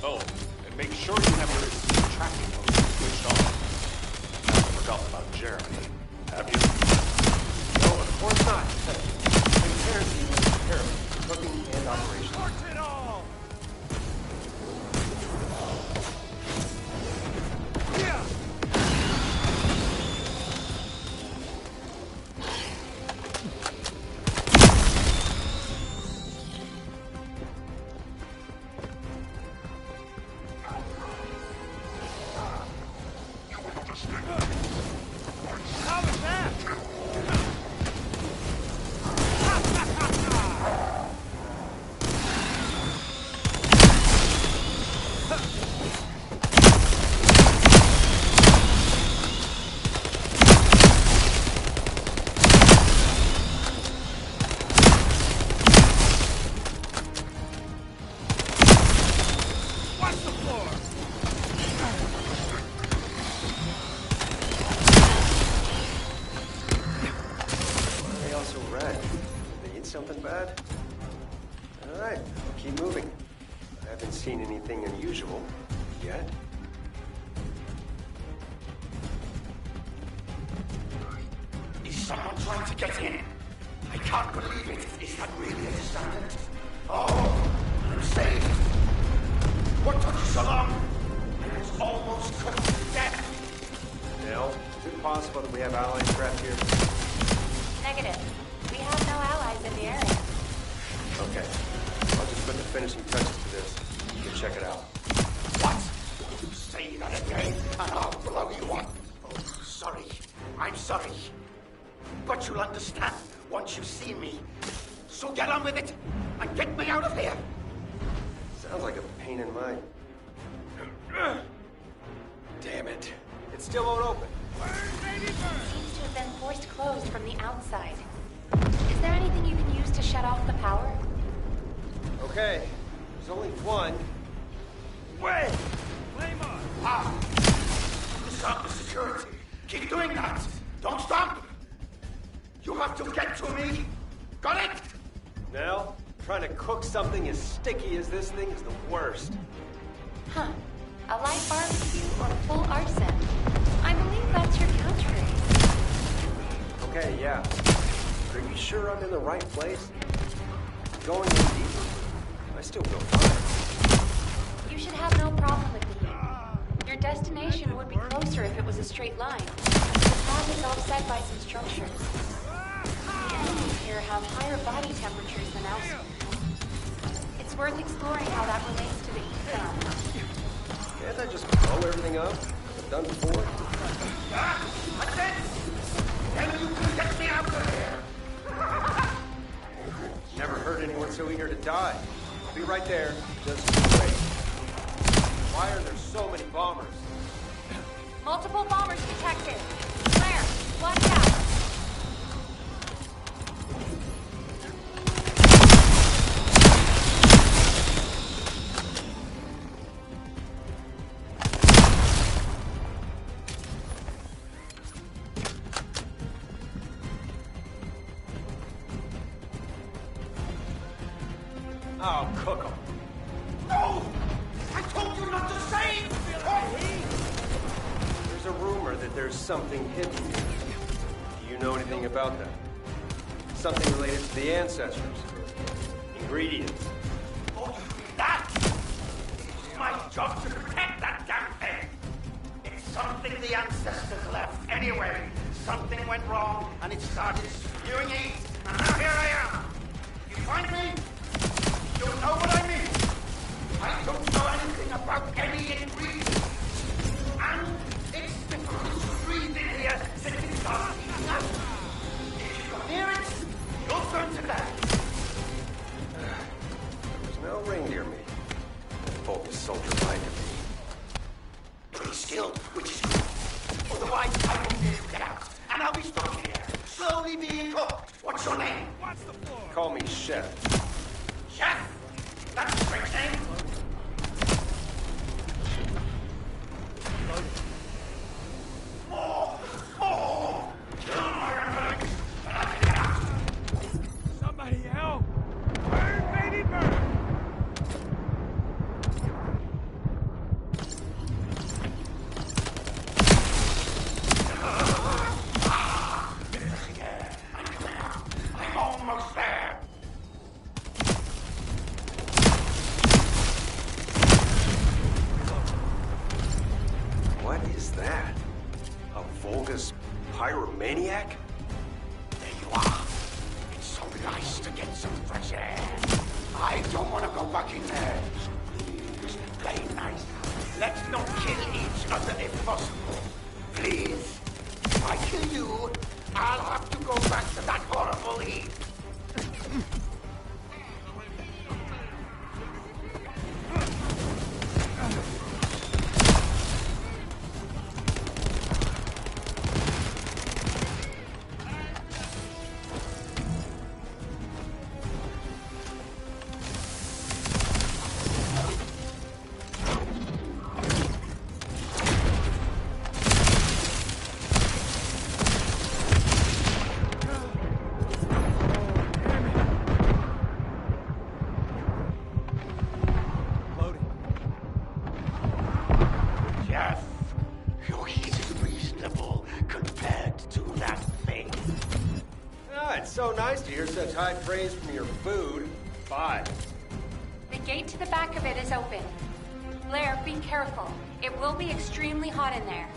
Oh, and make sure you have your esteemed tracking mode switched on. Haven't forgotten about Jeremy, have you? No, of course not. Transparency is paramount. Cooking and operations. Torch it all! Yeah! How was that? Watch the floor! Why are they all so red? Did they eat something bad? Alright, I'll keep moving. I haven't seen anything unusual yet. Is someone trying to get in? I can't believe it. Is that really a Descendant? Oh, I'm saved. What took you so long? I was almost cooked to death. Nell, is it possible that we have allies trapped here? Negative. We have no allies in the area. Okay. I'll just put the finishing touches to this. You can check it out. What? You say that again, and I'll blow you up. Oh, sorry. I'm sorry. But you'll understand once you see me. So get on with it, and get me out of here. Sounds like a pain in my... Damn it. It still won't open. It seems to have been forced closed from the outside. Is there anything you can use to shut off the power? Okay. There's only one. Wait! Ah! Disarm the security. Keep doing that. Don't stop. You have to get to me. Got it? Nell, trying to cook something as sticky as this thing is the worst. Huh. A light barbecue or full arson. I believe that's your catchphrase. Okay, yeah. Are you sure I'm in the right place? Going in deeper? I still feel fine. You should have no problem with the heat. Your destination would be closer if it was a straight line. The path is offset by some structures. The enemies here have higher body temperatures than elsewhere. It's worth exploring how that relates to the heat phenomenon. Can't I just blow everything up? As I've done before? That's it! Then you can get me out of here! Never heard anyone so eager to die. I'll be right there. Just wait. Why are there so many bombers? Multiple bombers detected. Claire, watch out. I'll cook them. No! I told you not to say! There's a rumor that there's something hidden here. Do you know anything about that? Something related to the ancestors? Ingredients? Oh, you mean that? It's my job to protect that damn thing! It's something the ancestors left anyway. Something went wrong, and it started spewing heat. And now here I am! You find me? You know what I mean? I don't know anything about any ingredients. And it's difficult to breathe in here since it starts heating up. If you go near it, you'll burn to death. There's no reindeer meat. Focus soldier lied to me. Pretty skilled, which is good. Otherwise, I won't be able to get out. And I'll be stuck here, slowly being cooked. What's your name? Watch the floor! Call me Chef. Chef? That's a great name. More! More! Somebody help! Burn, baby, burn! I'm almost there. What is that? A Vulgus pyromaniac? There you are. It's so nice to get some fresh air. I don't want to go back in there. Please, play nice. Let's not kill each other if possible. Please. If I kill you, I'll have to go back to that horrible heat. Yes, your heat is reasonable compared to that thing. Ah, it's so nice to hear such high praise from your food. Bye. The gate to the back of it is open. Blair, be careful. It will be extremely hot in there.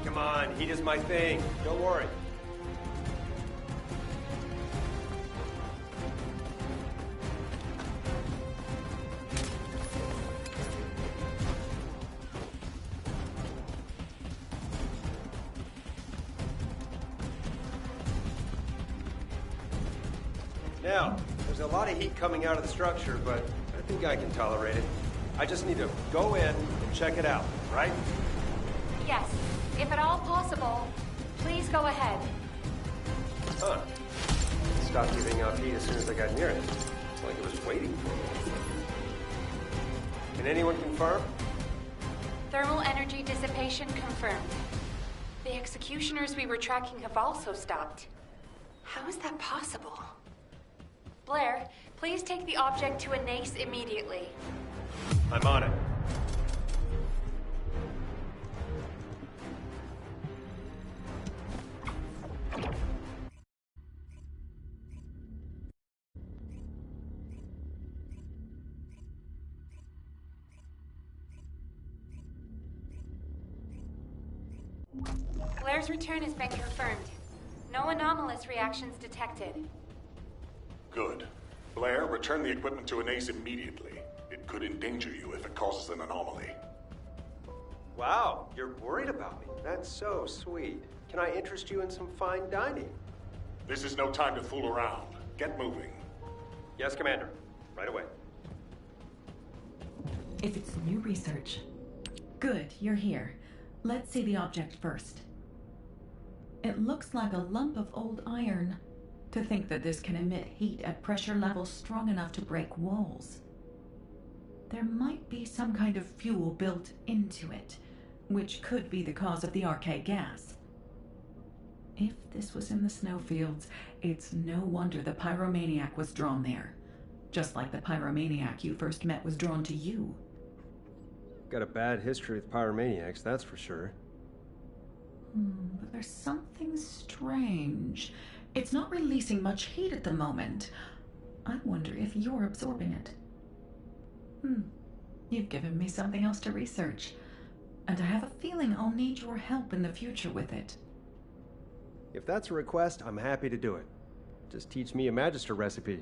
Come on, heat is my thing. Don't worry. Now, there's a lot of heat coming out of the structure, but I think I can tolerate it. I just need to go in and check it out, right? Yes, if at all possible, please go ahead. Huh. Stopped giving off heat as soon as I got near it. It's like it was waiting for me. Can anyone confirm? Thermal energy dissipation confirmed. The executioners we were tracking have also stopped. How is that possible? Blair, please take the object to a NACE immediately. I'm on it. Blair's return has been confirmed. No anomalous reactions detected. Good. Blair, return the equipment to an ace immediately. It could endanger you if it causes an anomaly. Wow, you're worried about me. That's so sweet. Can I interest you in some fine dining? This is no time to fool around. Get moving. Yes, Commander. Right away. If it's new research. Good, you're here. Let's see the object first. It looks like a lump of old iron. To think that this can emit heat at pressure levels strong enough to break walls. There might be some kind of fuel built into it, which could be the cause of the arcade gas. If this was in the snowfields, it's no wonder the pyromaniac was drawn there. Just like the pyromaniac you first met was drawn to you. Got a bad history with pyromaniacs, that's for sure. But there's something strange. It's not releasing much heat at the moment. I wonder if you're absorbing it. You've given me something else to research. And I have a feeling I'll need your help in the future with it. If that's a request, I'm happy to do it. Just teach me a Magister recipe.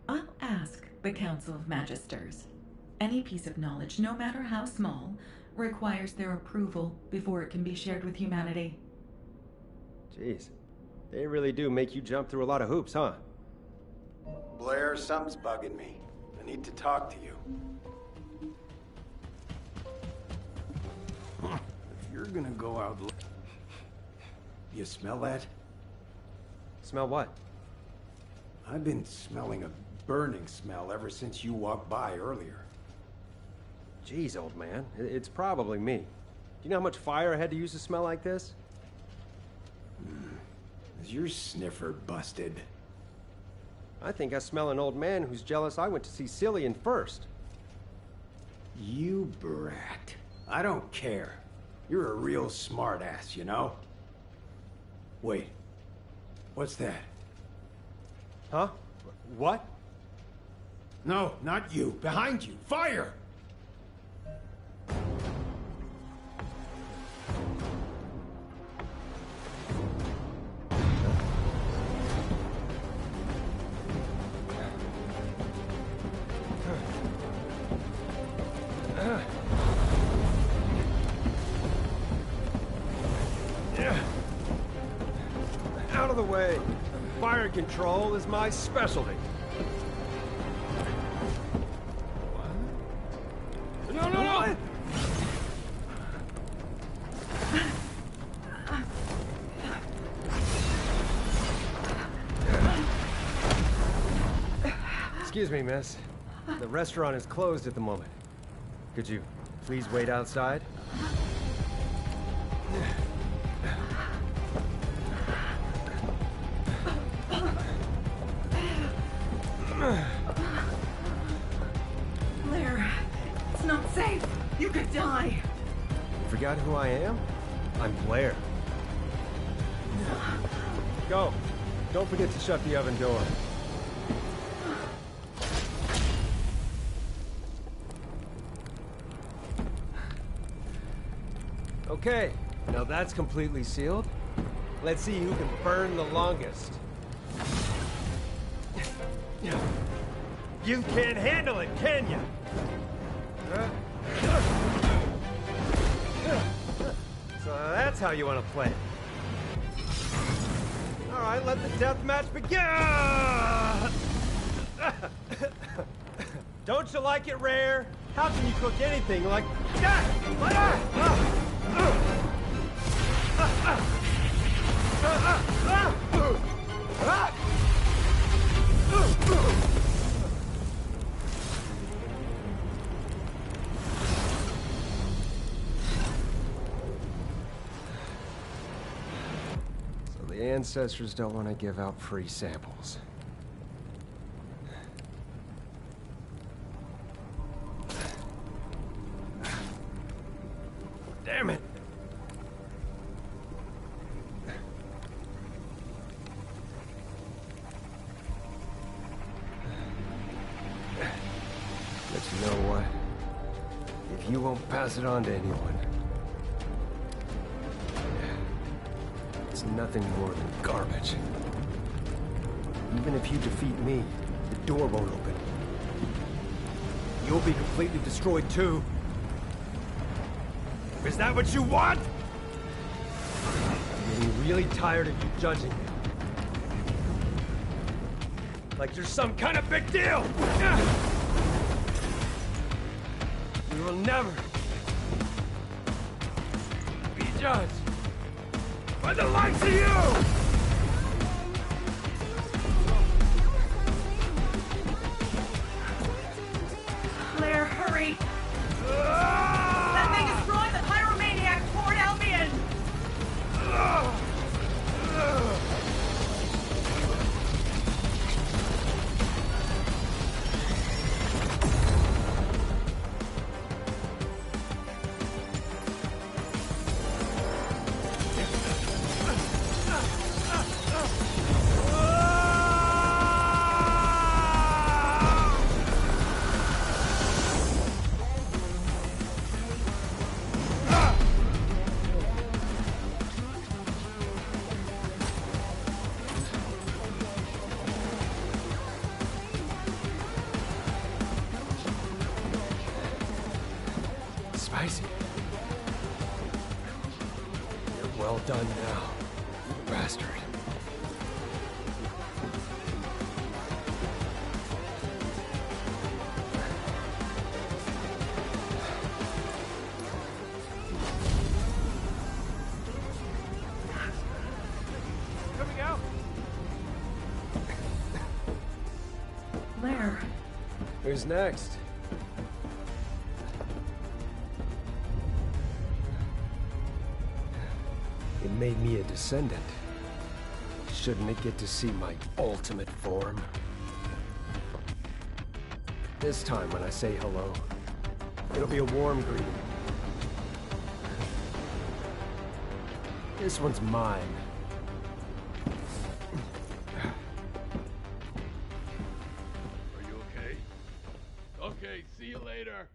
I'll ask the Council of Magisters. Any piece of knowledge, no matter how small, requires their approval before it can be shared with humanity. Jeez. They really do make you jump through a lot of hoops, huh? Blair, something's bugging me. I need to talk to you. If you're gonna go out... You smell that? Smell what? I've been smelling a burning smell ever since you walked by earlier. Jeez, old man. It's probably me. Do you know how much fire I had to use to smell like this? Is your sniffer busted? I think I smell an old man who's jealous I went to see Cillian first. You brat. I don't care. You're a real smartass, you know? Wait. What's that? Huh? What? No, not you. Behind you. Fire! Out of the way. Fire control is my specialty. No, no, no! Excuse me, miss. The restaurant is closed at the moment. Could you please wait outside? Blair, it's not safe. You could die. Forgot who I am? I'm Blair. Go. Don't forget to shut the oven door. Okay, now that's completely sealed. Let's see who can burn the longest. You can't handle it, can you? So that's how you want to play. All right, let the death match begin! Don't you like it rare? How can you cook anything like that? So the ancestors don't want to give out free samples. Damn it! But you know what? If you won't pass it on to anyone, it's nothing more than garbage. Even if you defeat me, the door won't open. You'll be completely destroyed too. Is that what you want? I'm getting really tired of you judging me. Like you're some kind of big deal! We will never be judged by the likes of you! Blair, hurry! That thing is throwing the pyromaniac toward Albion! Spicy. You're well done now, you bastard. Coming out. Blair. Who's next? It made me a Descendant. Shouldn't it get to see my ultimate form? This time when I say hello, it'll be a warm greeting. This one's mine. Are you okay? Okay, see you later.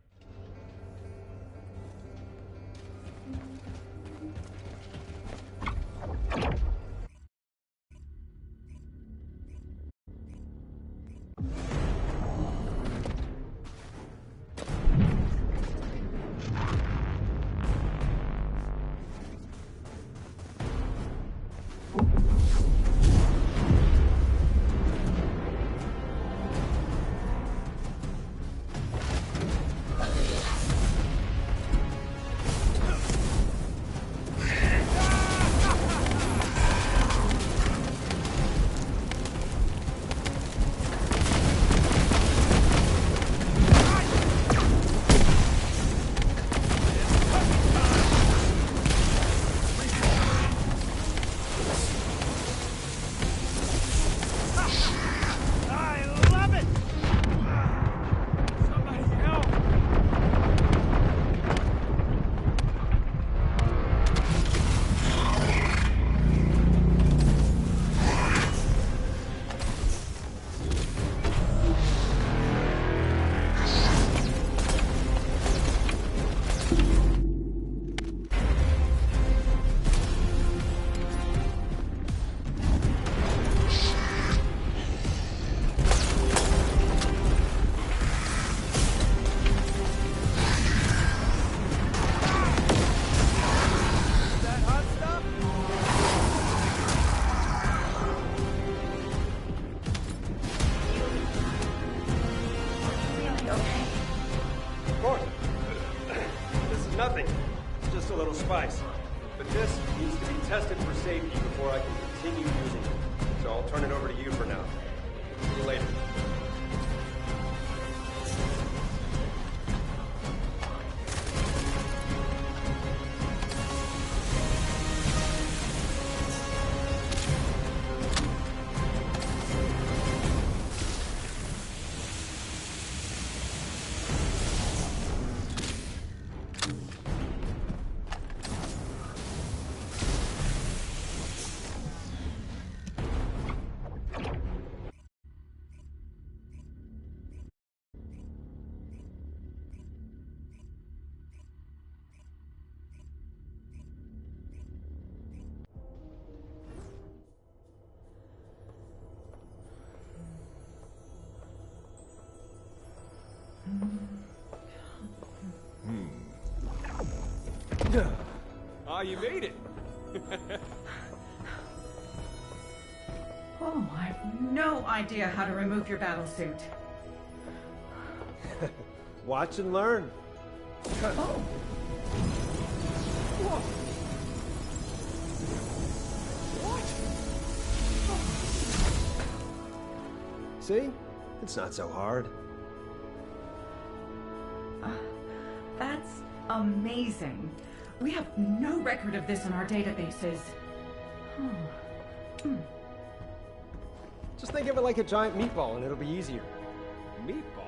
Nothing. Just a little spice. But this needs to be tested for safety before I can continue using it. So I'll turn it over to you for now. See you later. Ah, you made it! Oh, I have no idea how to remove your battle suit. Watch and learn. Oh. Whoa. What? See? It's not so hard. That's amazing. We have no record of this in our databases. Just think of it like a giant meatball and it'll be easier. Meatball?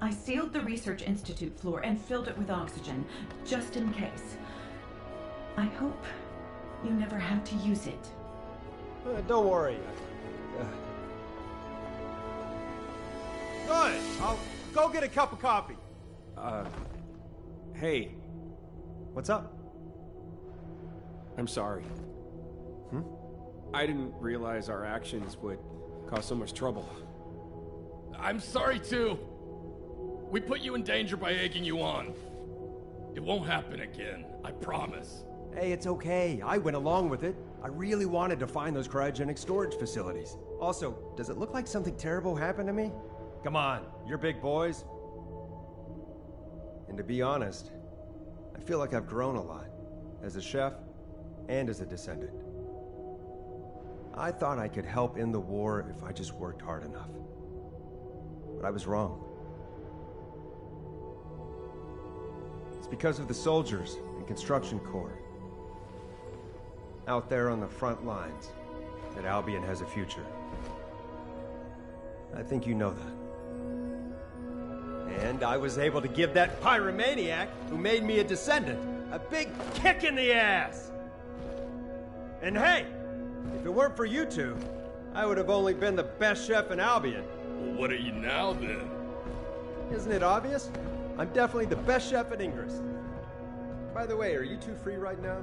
I sealed the Research Institute floor and filled it with oxygen, just in case. I hope you never have to use it. Don't worry. Good. I'll go get a cup of coffee. Hey. What's up? I'm sorry. I didn't realize our actions would cause so much trouble. I'm sorry too. We put you in danger by egging you on. It won't happen again, I promise. Hey, it's okay. I went along with it. I really wanted to find those cryogenic storage facilities. Also, does it look like something terrible happened to me? Come on, you're big boys. And to be honest, I feel like I've grown a lot. As a chef, and as a descendant. I thought I could help end the war if I just worked hard enough. But I was wrong. It's because of the soldiers and construction corps. Out there on the front lines, that Albion has a future. I think you know that. And I was able to give that pyromaniac who made me a descendant a big kick in the ass! And hey, if it weren't for you two, I would have only been the best chef in Albion. Well, what are you now, then? Isn't it obvious? I'm definitely the best chef in Ingress. By the way, are you two free right now?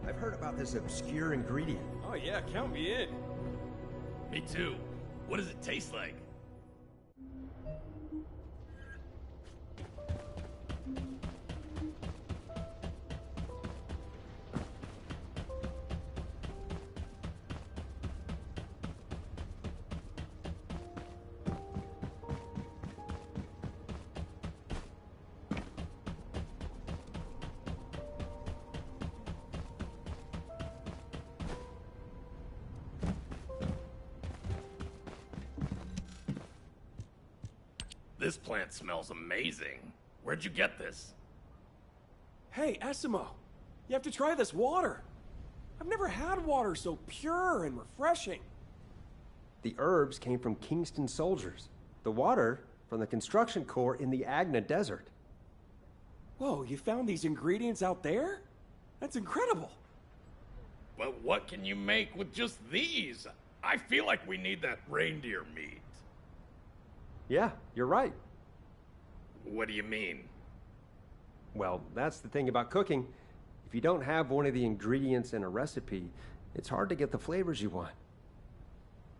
I've heard about this obscure ingredient. Oh yeah, count me in. Me too. What does it taste like? This plant smells amazing. Where'd you get this? Hey, Esimo, you have to try this water. I've never had water so pure and refreshing. The herbs came from Kingston soldiers. The water from the construction corps in the Agna Desert. Whoa, you found these ingredients out there? That's incredible. But what can you make with just these? I feel like we need that reindeer meat. Yeah, you're right. What do you mean? Well, that's the thing about cooking. If you don't have one of the ingredients in a recipe, it's hard to get the flavors you want.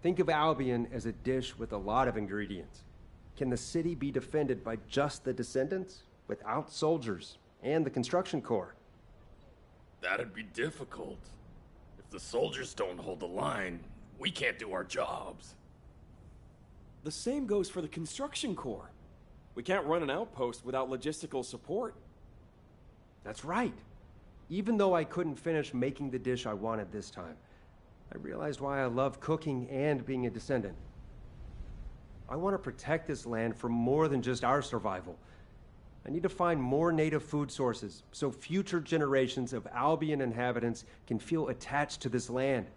Think of Albion as a dish with a lot of ingredients. Can the city be defended by just the Descendants, without soldiers and the construction corps? That'd be difficult. If the soldiers don't hold the line, we can't do our jobs. The same goes for the construction corps. We can't run an outpost without logistical support. That's right. Even though I couldn't finish making the dish I wanted this time, I realized why I love cooking and being a descendant. I want to protect this land for more than just our survival. I need to find more native food sources so future generations of Albion inhabitants can feel attached to this land.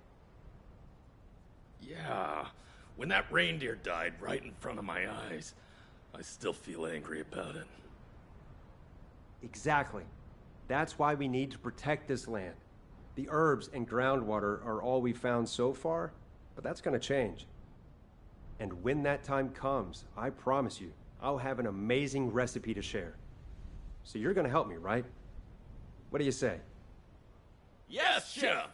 Yeah, when that reindeer died right in front of my eyes, I still feel angry about it. Exactly. That's why we need to protect this land. The herbs and groundwater are all we've found so far, but that's going to change. And when that time comes, I promise you, I'll have an amazing recipe to share. So you're going to help me, right? What do you say? Yes, Chef!